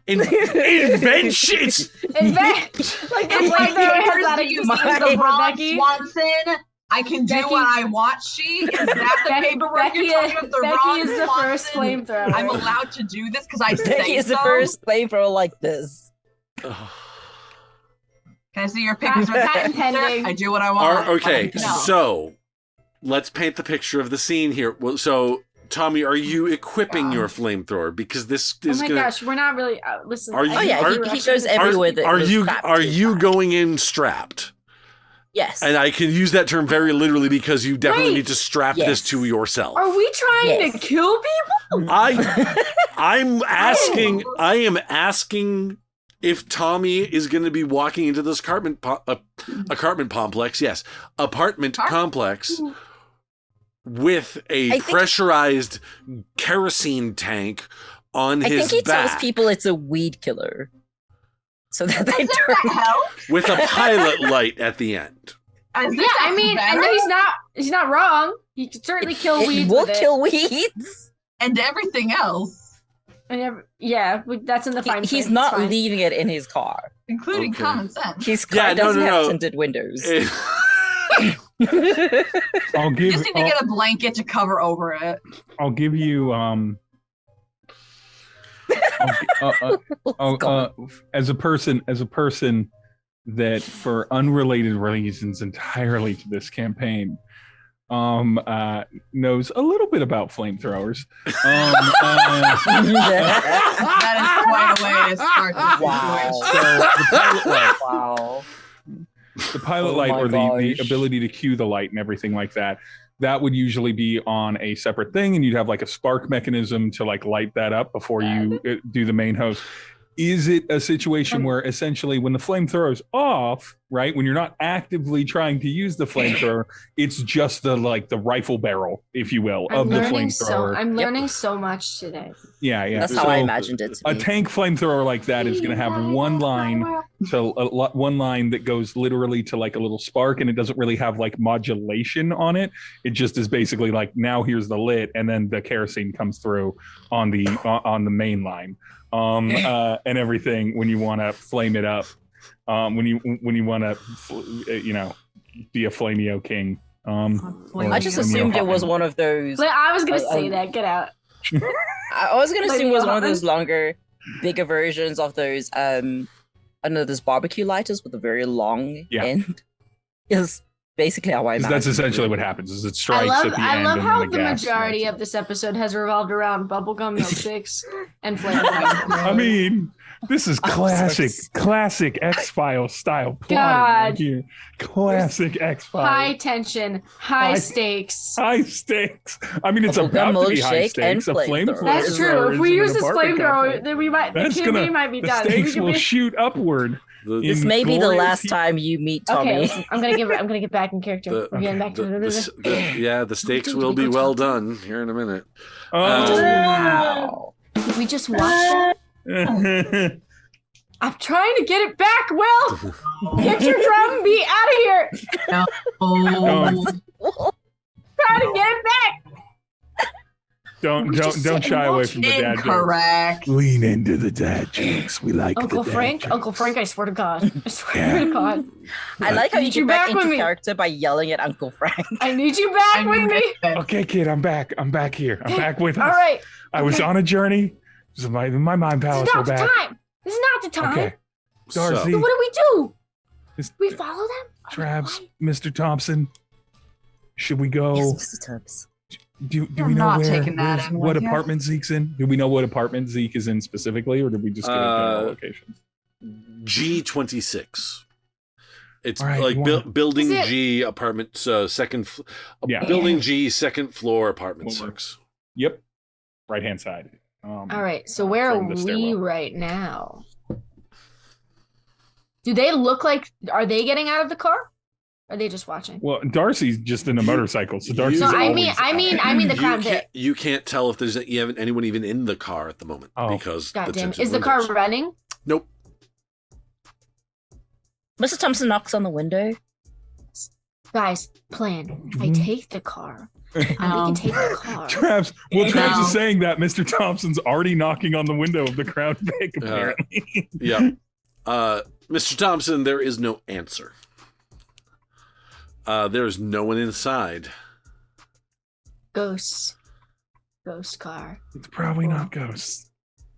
Inventions. Invent. Like the It's like flamethrower has here's that the use existing of the paper, Ron Becky. Swanson. I can do Becky- what I want sheet. Is that the paperwork Becky, you're talking about? The Becky Ron is the first Swanson? flamethrower. I'm allowed to do this because I say Becky is the so? first flamethrower like this. Can I see your pictures? Patent pending. I do what I want. Okay, No. so let's paint the picture of the scene here. Well, so Tommy, are you equipping your flamethrower? Because this Oh is my gonna. gosh, we're not really. Listen. Are I you- Oh yeah, think are- we're he actually- goes everywhere. That Are was you strapped are to his you back. going in strapped? Yes. And I can use that term very literally because you definitely Wait. need to strap this to yourself. Are we trying to kill people? I am asking if Tommy is going to be walking into this apartment complex with a pressurized kerosene tank on his back. I think he tells people it's a weed killer. So that they turn with a pilot light at the end. And he's not wrong. He could certainly kill weeds. We'll kill weeds and everything else. And that's in the fine print. He's not leaving it in his car, including common sense. His car doesn't have tinted windows. I'll give. You just need to get a blanket to cover over it. I'll give you as a person that for unrelated reasons entirely to this campaign knows a little bit about flamethrowers. That is quite a way to start this the pilot light or the ability to cue the light and everything like that would usually be on a separate thing, and you'd have like a spark mechanism to like light that up before you do the main hose. Is it a situation where essentially when the flamethrower is off, right, when you're not actively trying to use the flamethrower, it's just the rifle barrel, if you will, of the flamethrower? I'm learning so much today. Yeah. That's how I imagined it to be. A tank flamethrower like that is going to have one line, one line that goes literally to like a little spark, and it doesn't really have like modulation on it. It just is basically like, now here's the lit, and then the kerosene comes through on the main line. And everything when you want to flame it up, when you want to, be a Flameo king. I just assumed it was one of those. I was gonna say that. Get out. I was gonna assume it was one of those longer, bigger versions of those. I don't know, those barbecue lighters with a very long end. Is basically how I imagine. That's essentially what happens. Is it strikes at the end. I love how the gas majority of this episode has revolved around bubblegum milkshakes and flamethrower. I mean, this is classic X-Files style plotting right here. Classic X-Files. High tension, high stakes. High stakes. I mean, it's about to be high stakes. A flamethrower. That's true. If we use this flamethrower, then we might. The stakes will shoot upward. This may be the last time you meet Tommy. Okay, I'm gonna get back in character. We're getting back to the stakes will be well done here in a minute. Wow. Did we just watch that? I'm trying to get it back, Will. Get your drum beat out of here. Trying to get it back. Don't shy away from the dad jokes. Lean into the dad jokes. We like Uncle Frank. Uncle Frank, I swear to God. I swear to God. I like how you get back into character by yelling at Uncle Frank. I need you back with me. Okay, kid, I'm back. I'm back here. I'm back with us. All right. I was on a journey. So my mind palace are back. This is not the time. Okay. Darcy. So what do we do? We follow them? Travis, Mr. Thompson. Should we go? Yes, Mr. Tubbs. Do we know what apartment Zeke's in? Do we know what apartment Zeke is in specifically, or did we just get a general location? G26. It's building G, apartment second. Building G, second floor, apartment 6. Yep, right hand side. All right, so where are we right now? Do they look like? Are they getting out of the car? Are they just watching? Well, Darcy's just in a motorcycle, so Darcy's. No, I mean the Crown Vic. You can't tell if there's anyone even in the car at the moment because God damn it. Is the car running? Nope. Mr. Thompson knocks on the window. Guys, plan. I take the car. We can take the car. Travis is saying that Mr. Thompson's already knocking on the window of the Crown Vic, apparently. Yeah. Mr. Thompson, there is no answer. There's no one inside. Ghosts. Ghost car. It's probably not ghosts.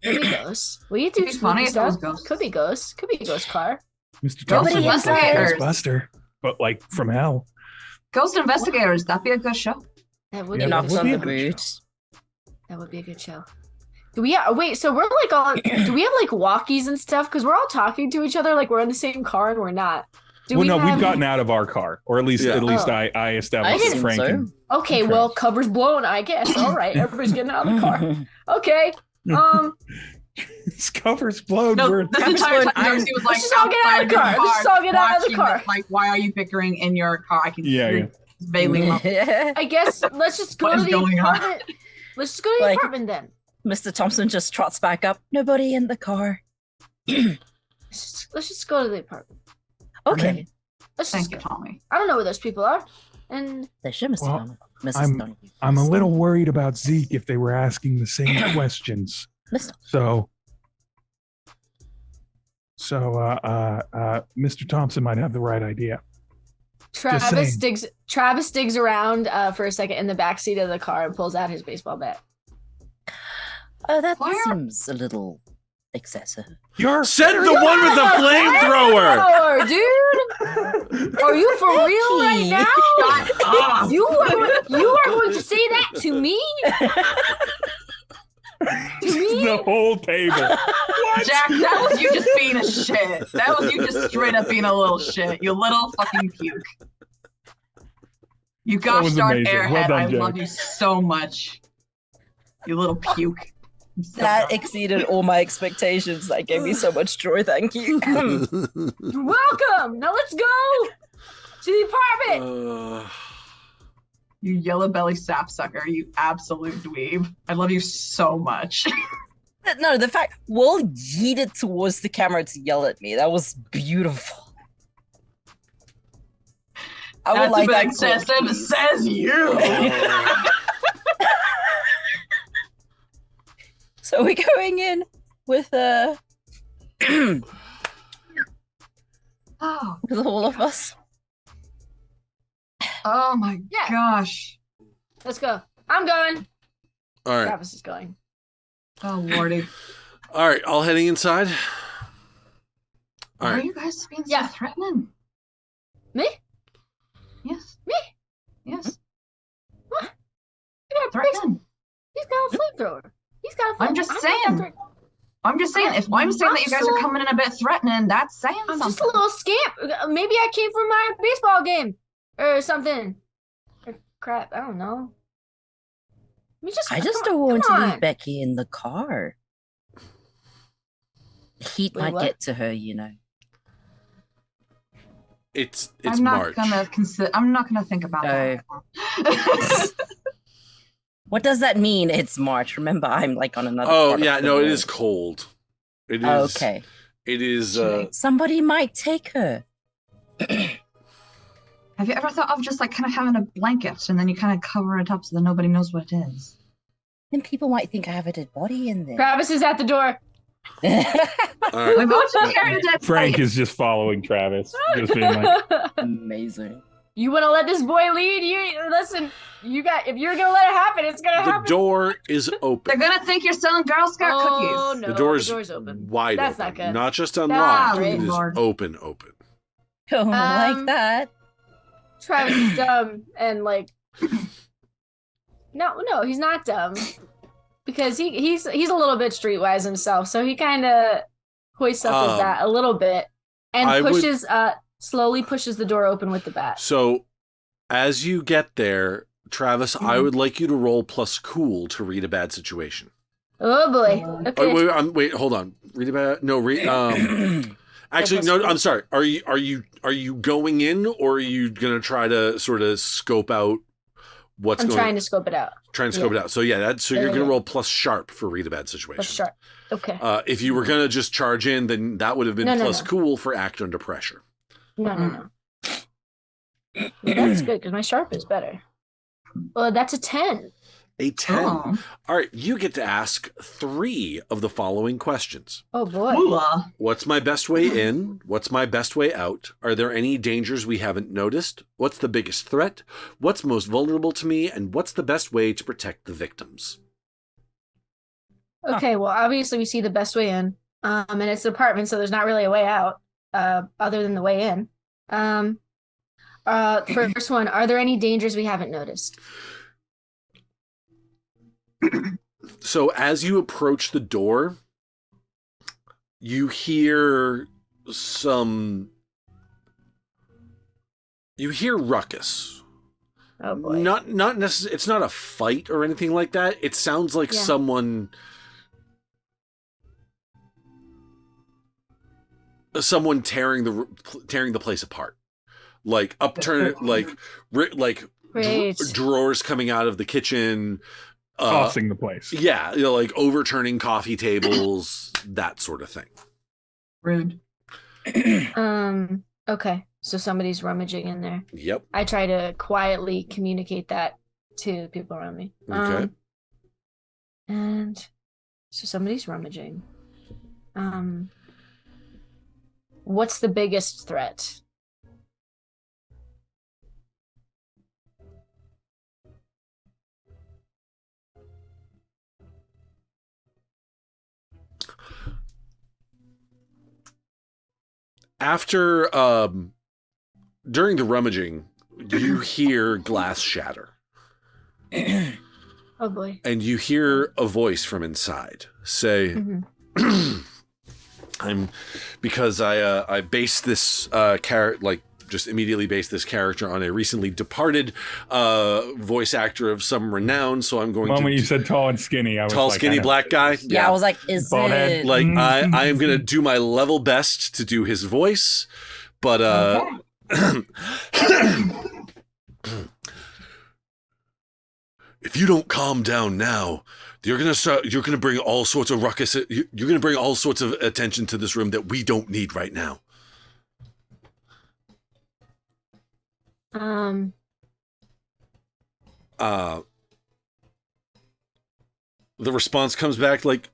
Could be ghosts. We do funny if it was ghosts. Could be ghosts. Could be a ghost car. Mr. Thompson Ghost investigators. Ghostbuster, but like from hell. Ghost investigators. That'd be a good show. That would be knocks on the boot. That would be a good show. Do we wait? So we're like all. Do we have like walkies and stuff? Because we're all talking to each other like we're in the same car and we're not. We've have... gotten out of our car, or at least I established I that Frank. And, Okay, well, cover's blown, I guess. All right, everybody's getting out of the car. Okay. His cover's blown. No, this entire time Darcy was like, let's just all get out of the car. Let's just all get out of the car. Like, why are you bickering in your car? I can yeah. vaguely. I guess let's just go to the apartment. Let's just go to the apartment then. Mr. Thompson just trots back up. Nobody in the car. Let's just go to the apartment. Okay. Thank you, Tommy. I don't know where those people are. And they should, Mr. Thompson. I'm a little worried about Zeke if they were asking the same questions. So Mr. Thompson might have the right idea. Travis digs around for a second in the backseat of the car and pulls out his baseball bat. Oh, that seems a little excessive. Send the one with the flamethrower, dude. Are you for real right now? You are going to say that to me? The whole table. Jack, that was you just being a shit. That was you just straight up being a little shit. You little fucking puke. You gosh darn airhead. Well done, I love you so much. You little puke. That exceeded all my expectations. That gave me so much joy. Thank you. You're welcome. Now let's go to the apartment. You yellow belly sapsucker, you absolute dweeb. I love you so much. No, the fact Will yeeted towards the camera to yell at me. That was beautiful. I would like that. Excessive, says you. So we're going in with with all of us. Oh my gosh. Let's go. I'm going. All right. Travis is going. Oh lordy. All right, all heading inside. All Why right. are you guys being so threatening? Me? Yes. Me? Yes. What? Threatening. He's got a flamethrower. He's got a flamethrower. I'm just saying. I'm just saying, if I'm saying that you guys are coming in a bit threatening, that's saying something. I'm just a little scamp. Maybe I came from my baseball game or something. Or crap, I don't know. I just don't want to leave Becky in the car. The heat might get to her, you know. It's I'm not March. I'm not gonna think about that. What does that mean? It's March. Remember, I'm like on another. Oh yeah, no, it is cold. It is okay. It is. Somebody might take her. Have you ever thought of just like kind of having a blanket and then you kind of cover it up so that nobody knows what it is? Then people might think I have a dead body in there. Travis is at the door. Frank is just following Travis. Just being like, amazing. You want to let this boy lead? Listen. If you're gonna let it happen, it's gonna happen. The door is open. They're gonna think you're selling Girl Scout cookies. No, the door's open. Wide That's open. not good. Not just unlocked. Right. It is open. Don't like that. Travis is dumb and like. No, he's not dumb. Because he's a little bit streetwise himself, so he kind of hoists up his bat a little bit and slowly pushes the door open with the bat. So, as you get there, Travis, I would like you to roll plus cool to read a bad situation. Oh boy! Okay. Wait, hold on. Read a bad. No, read. Actually, no. I'm sorry. Are you going in, or are you gonna try to sort of scope out? I'm trying to scope it out. Trying to scope it out. So yeah, you're gonna roll plus sharp for read a bad situation. Plus sharp. Okay. If you were gonna just charge in, then that would have been plus cool for act under pressure. No. Yeah, that's good because my sharp is better. Well, that's a 10. A 10. Oh. All right, you get to ask 3 of the following questions. Oh boy. What's my best way in? What's my best way out? Are there any dangers we haven't noticed? What's the biggest threat? What's most vulnerable to me? And what's the best way to protect the victims? Okay, well, obviously we see the best way in. And it's an apartment, so there's not really a way out other than the way in. First one, are there any dangers we haven't noticed? So as you approach the door, you hear some You hear ruckus. Oh boy. Not necessarily. It's not a fight or anything like that. It sounds like someone tearing the place apart, like drawers coming out of the kitchen, tossing the place. Yeah, like overturning coffee tables, that sort of thing. Rude. Okay. So somebody's rummaging in there. Yep. I try to quietly communicate that to people around me. Okay. And so somebody's rummaging. What's the biggest threat? After during the rummaging, you hear glass shatter. Oh boy. And you hear a voice from inside say, because I based this character, just immediately based this character on a recently departed voice actor of some renown, so I'm going to... The moment you said tall and skinny, I was tall, skinny, black guy? Yeah, I was like, is it... Like, I am going to do my level best to do his voice, but... If you don't calm down now, you're going to bring all sorts of ruckus. You're going to bring all sorts of attention to this room that we don't need right now. The response comes back like,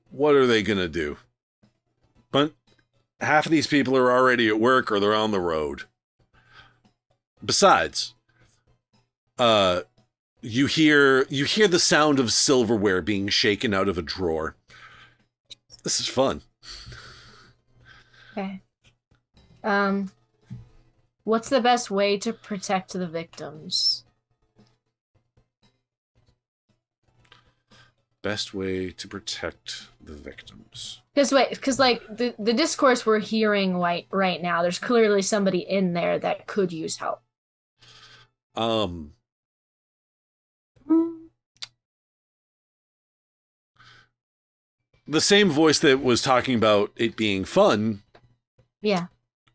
what are they going to do? But half of these people are already at work or they're on the road. Besides, you hear the sound of silverware being shaken out of a drawer. This is fun. Okay. What's the best way to protect the victims? Best way to protect the victims. Because like the discourse we're hearing right now, there's clearly somebody in there that could use help. The same voice that was talking about it being fun. Yeah.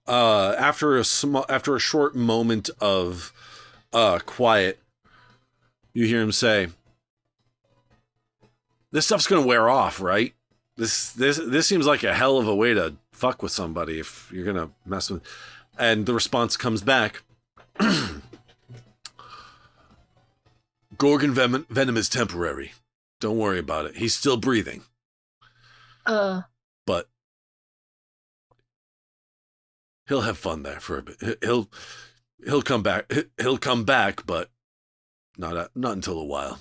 After a short moment of quiet, you hear him say, "This stuff's gonna wear off, right? This seems like a hell of a way to fuck with somebody if you're gonna mess with." And the response comes back, "Gorgon venom is temporary. Don't worry about it. He's still breathing. But he'll have fun there for a bit. He'll come back. He'll come back, but not until a while."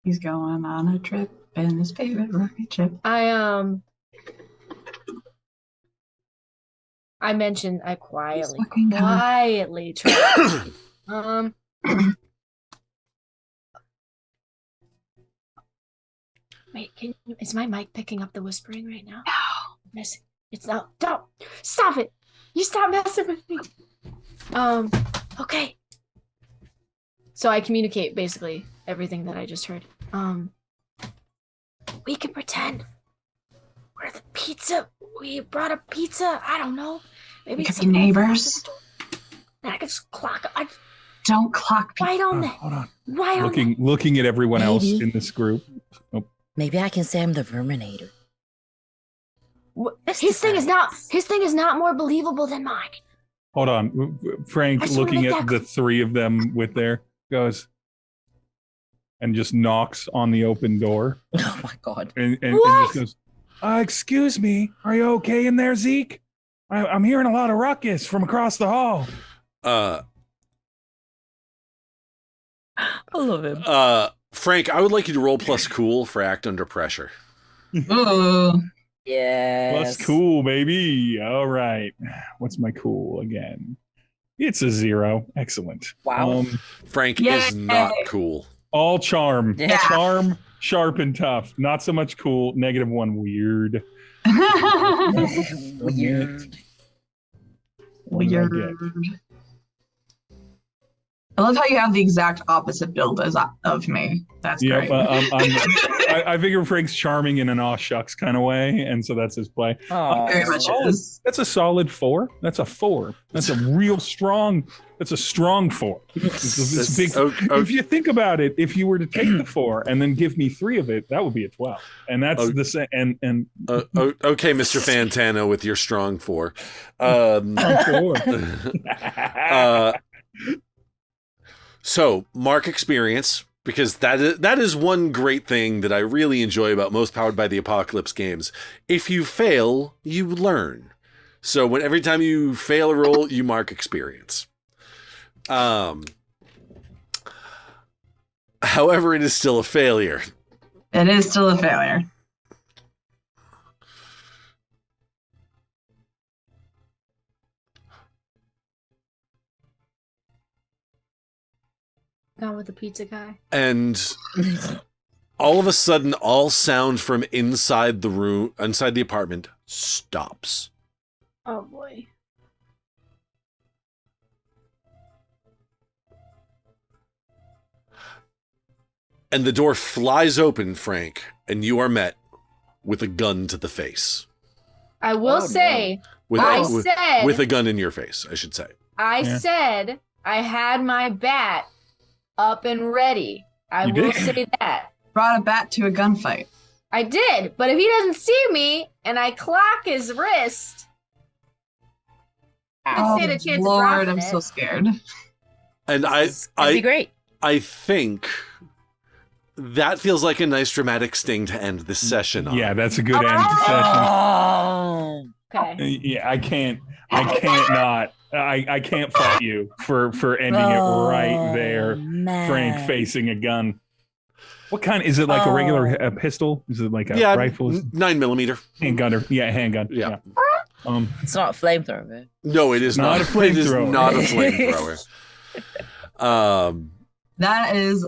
He's going on a trip in his favorite rocket ship. I mentioned I quietly tried. Wait, is my mic picking up the whispering right now? No. It's not. Don't stop it. You stop messing with me. Okay. So I communicate basically everything that I just heard. We can pretend we're the pizza. We brought a pizza. I don't know. Maybe it's some neighbors. And I could just clock. Don't clock people. Right on there. Hold on. Right on there. Looking at everyone else in this group. Oh. Maybe I can say I'm the Verminator. His thing is not more believable than mine. Hold on. Frank, looking at the three of them with their, goes and just knocks on the open door. Oh my God. And just goes, excuse me, are you okay in there, Zeke? I'm hearing a lot of ruckus from across the hall. I love him. Frank, I would like you to roll plus cool for act under pressure. Oh. Yes. Plus cool, baby. All right. What's my cool again? It's a 0. Excellent. Wow. Frank is not cool. All charm. Yeah. Charm, sharp, and tough. Not so much cool. -1 weird. Weird. What did I get? I love how you have the exact opposite build as of me. That's great. I figure Frank's charming in an aw shucks kind of way, and so that's his play. Very much is. That's a solid 4. That's a 4. That's a real strong. That's a strong 4. It's big. If you think about it, if you were to take the 4 and then give me 3 of it, that would be a 12. And that's the same. Okay, Mr. Fantano, with your strong 4. So, mark experience, because that is one great thing that I really enjoy about most Powered by the Apocalypse games. If you fail, you learn. So every time you fail a roll, you mark experience. However, it is still a failure. It is still a failure. Not with the pizza guy. And all of a sudden, all sound from inside the room, inside the apartment, stops. Oh boy. And the door flies open, Frank, and you are met with a gun to the face. I will say, with a gun in your face, I should say. I said I had my bat up and ready. I will say that. Brought a bat to a gunfight. I did, but if he doesn't see me and I clock his wrist, oh, Lord, I'm so scared. And That'd be great. I think that feels like a nice dramatic sting to end this session on. Yeah, that's a good end session. Oh. Okay. Yeah, I can't fault you for ending it right there. Man. Frank facing a gun. What kind? Is it like a regular pistol? Is it like a rifle? 9mm. Handgun. Yeah, handgun. Yeah. It's not a flamethrower. No, it is not a flamethrower. It is not a flamethrower. That is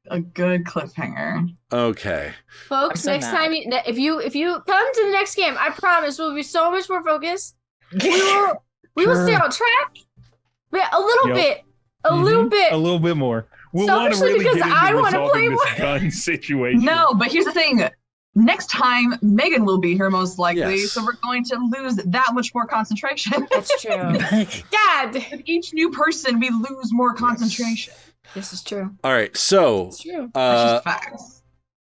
a good cliffhanger. Okay, folks. Next time, if you come to the next game, I promise we'll be so much more focused. We will stay on track. A little bit, a little bit more. We'll want to really get into resolving this gun situation. No, but here's the thing. Next time, Megan will be here most likely, Yes. so we're going to lose that much more concentration. That's true. God, with each new person, we lose more concentration. This is true. All right, so It's true. That's just facts.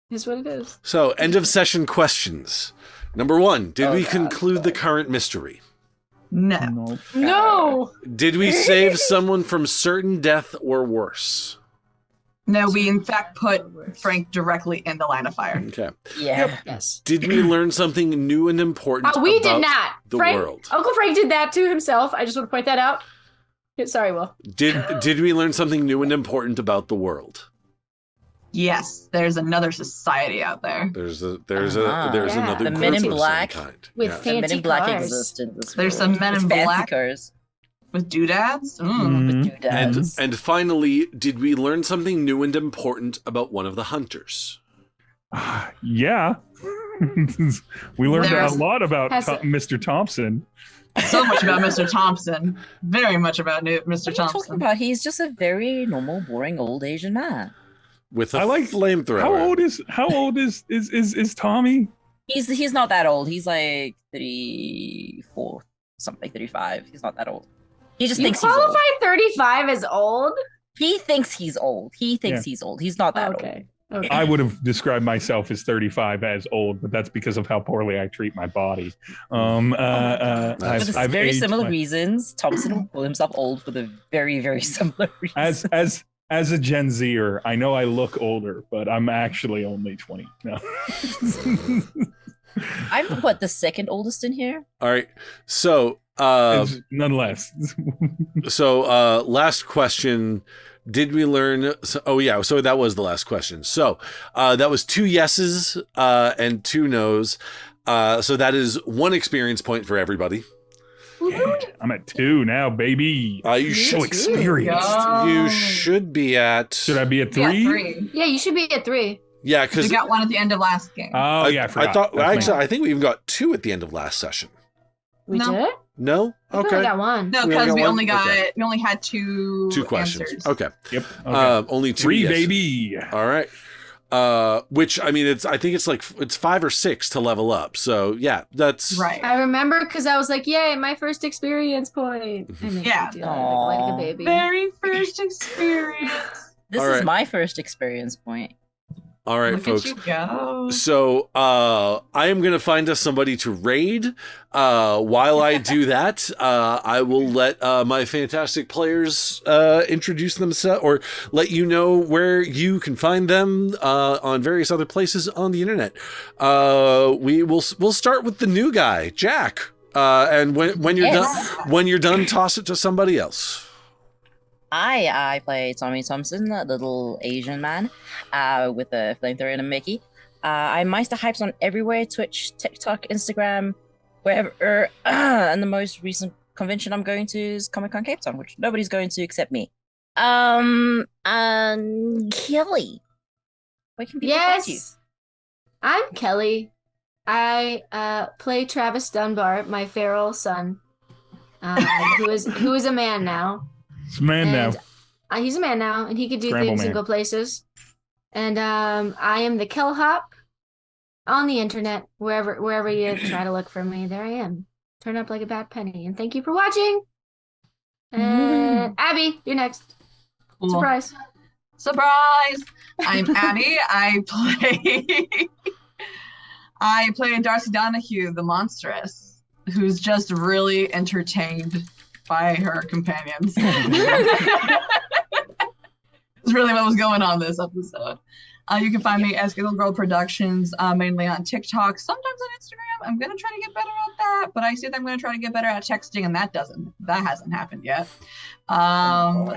It's what it is. So end of session questions. Number 1, did we conclude the current mystery? No. No. Did we save someone from certain death or worse? No, we in fact put Frank directly in the line of fire. Okay. Yeah. Yes. Did we learn something new and important We about did not. the Frank, world? Uncle Frank did that to himself. I just want to point that out. Sorry, Will. Did we learn something new and important about the world? Yes, there's another society out there. There's another The group Men in of Black some kind. With The fancy Men in Black cars. existed. There's some Men in Fancy Black cars. with doodads. With doodads. And finally, did we learn something new and important about one of the hunters? Yeah. We learned a lot about Mr. Thompson. So much about Mr. Thompson. Very much about Mr. What are you Thompson. talking about? He's just a very normal, boring old Asian man. With a flamethrower. How old is Tommy? He's not that old. He's like 34, something like 35. He's not that old. He just thinks he's old. 35 as old? He thinks he's old. He's old. He's not that old. Okay. I would have described myself as 35 as old, but that's because of how poorly I treat my body. For very similar reasons. Thompson will call himself old for the very, very similar reasons. As a Gen Zer, I know I look older, but I'm actually only 20. No. I'm the second oldest in here? All right. So nonetheless. So last question. Did we learn? So that was the last question. So that was 2 yeses and 2 nos. So that is 1 experience point for everybody. I'm at 2 now, baby. You should experienced. You should be at. Should I be at 3? Yeah, 3. Yeah, you should be at 3. Yeah, because we got 1 at the end of last game. Oh yeah, I forgot. I think we even got 2 at the end of last session. We did? No? I Okay. got one. No, We only because got we one? only got Okay. we only had two questions. answers. Okay. Yep. Okay. Only 2 3, yes. baby. All right. Which I mean, I think it's like it's 5 or 6 to level up. So yeah, that's Right. I remember because I was like, "Yay, my first experience point!" I made Yeah. you do that, like a baby. Very first experience. This All is right. my first experience point. all right, Look folks. at you go. So I am gonna find us somebody to raid. While I do that, I will let my fantastic players introduce themselves, or let you know where you can find them on various other places on the internet. We'll start with the new guy, Jack. And when you're Yes. done, toss it to somebody else. I play Tommy Thompson, a little Asian man with a flamethrower and a Mickey. I'm Meister Hypes on everywhere: Twitch, TikTok, Instagram, wherever. And the most recent convention I'm going to is Comic-Con Cape Town, which nobody's going to except me. And Kelly, where can people find you? Yes, I'm Kelly. I play Travis Dunbar, my feral son, who is a man now. It's a man now. And, he's a man now, and he could do Scramble things man. and go places. And I am the Kellhop on the internet, wherever you try to look for me. There I am. Turn up like a bad penny. And thank you for watching. And Abby, you're next. Cool. Surprise. Surprise! I'm Abby. I play Darcy Donahue, the monstrous, who's just really entertained by her companions. It's really what was going on this episode. You can find me as Giggle Girl Productions, mainly on TikTok, sometimes on Instagram. I'm gonna try to get better at that, but I see that I'm gonna try to get better at texting, and that hasn't happened yet.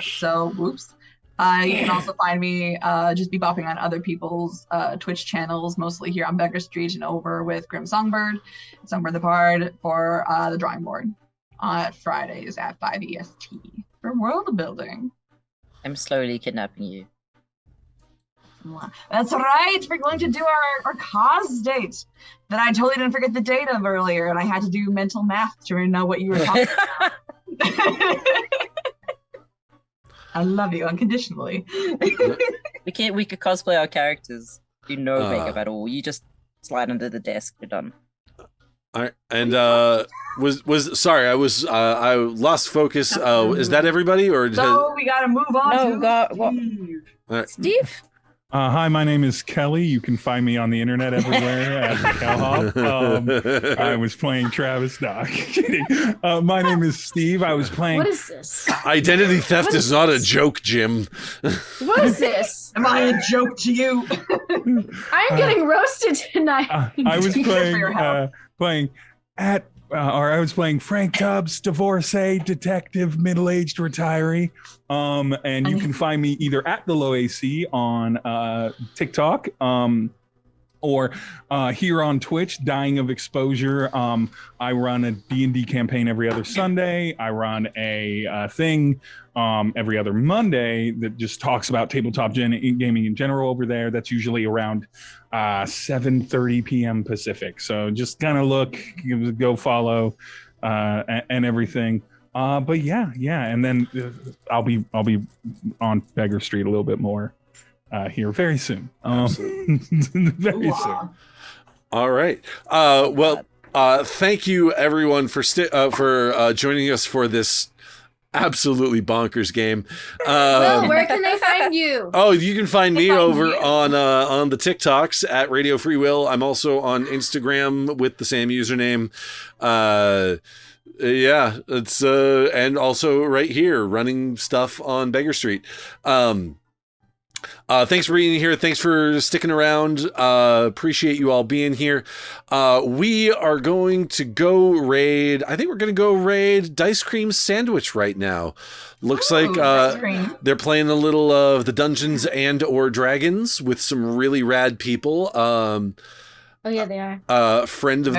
So whoops. You can also find me just bebopping on other people's Twitch channels, mostly here on Beggarstreet and over with Grim Songbird, Songbird the Bard, for the drawing board on Fridays at 5 EST for world building. I'm slowly kidnapping you. That's right. We're going to do our cause date that I totally didn't forget the date of earlier, and I had to do mental math to know what you were talking about. I love you unconditionally. We could cosplay our characters. Do no makeup at all. You just slide under the desk. You're done. All right, and I lost focus. Is that everybody, or So we gotta move on No, to God, what? Steve. Steve? Hi, my name is Kelly. You can find me on the internet everywhere as Kellhop. I was playing Travis. No, I'm kidding. My name is Steve. I was playing. What is this? Identity theft is not a joke, Jim. What is this? Am I a joke to you? I'm getting roasted tonight. I was For your help. I was playing Frank Tubbs, divorcee, detective, middle-aged retiree. And you can find me either at the Low AC on TikTok, or here on Twitch, Dying of Exposure. I run a D&D campaign every other Sunday. I run a thing every other Monday that just talks about tabletop gaming in general over there. That's usually around 7:30 p.m. Pacific. So just kind of go follow and everything. But yeah, and then I'll be on Beggarstreet a little bit more here very soon. Very soon. All right. Well, thank you everyone for joining us for this absolutely bonkers game. Will, where can they find you? Oh, you can find me over on the TikToks at Radio Free Will. I'm also on Instagram with the same username. Yeah, it's and also right here running stuff on Beggarstreet. Thanks for being here. Thanks for sticking around. Appreciate you all being here. We are going to go raid. I think we're going to go raid Dice Cream Sandwich right now. Looks like they're playing a little of the Dungeons and or Dragons with some really rad people. Oh yeah, they are. Friend of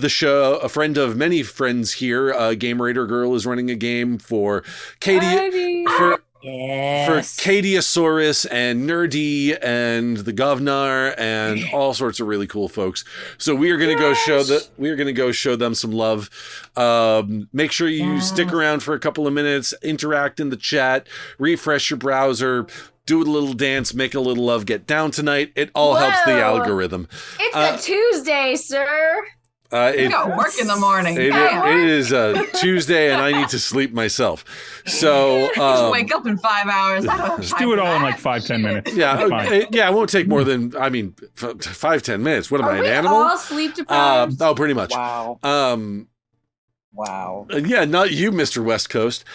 the show, a friend of many friends here. Game Raider Girl is running a game for Katie. Yes. Cadiosaurus and Nerdy and the Governor and all sorts of really cool folks. So we are going to go show them some love. Make sure you stick around for a couple of minutes, interact in the chat, refresh your browser, do a little dance, make a little love, get down tonight. It all helps the algorithm. It's a Tuesday, sir. You got work in the morning. It is a Tuesday, and I need to sleep myself. So just wake up in 5 hours. Just do it all in like 5-10 minutes. Yeah, it won't take more than 5-10 minutes. What am I, an animal? All sleep deprived. Pretty much. Wow. Wow. Yeah, not you, Mr. West Coast.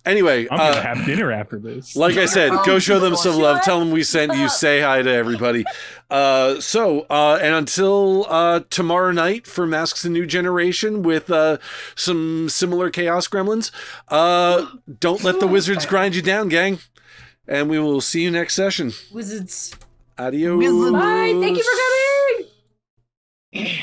Anyway, I'm gonna have dinner after this. Like I said, go show them some love. Tell them we sent you. Say hi to everybody. And until tomorrow night for Masks: A New Generation with some similar Chaos Gremlins, don't let the wizards grind you down, gang. And we will see you next session. Wizards. Adios. Bye. Thank you for coming.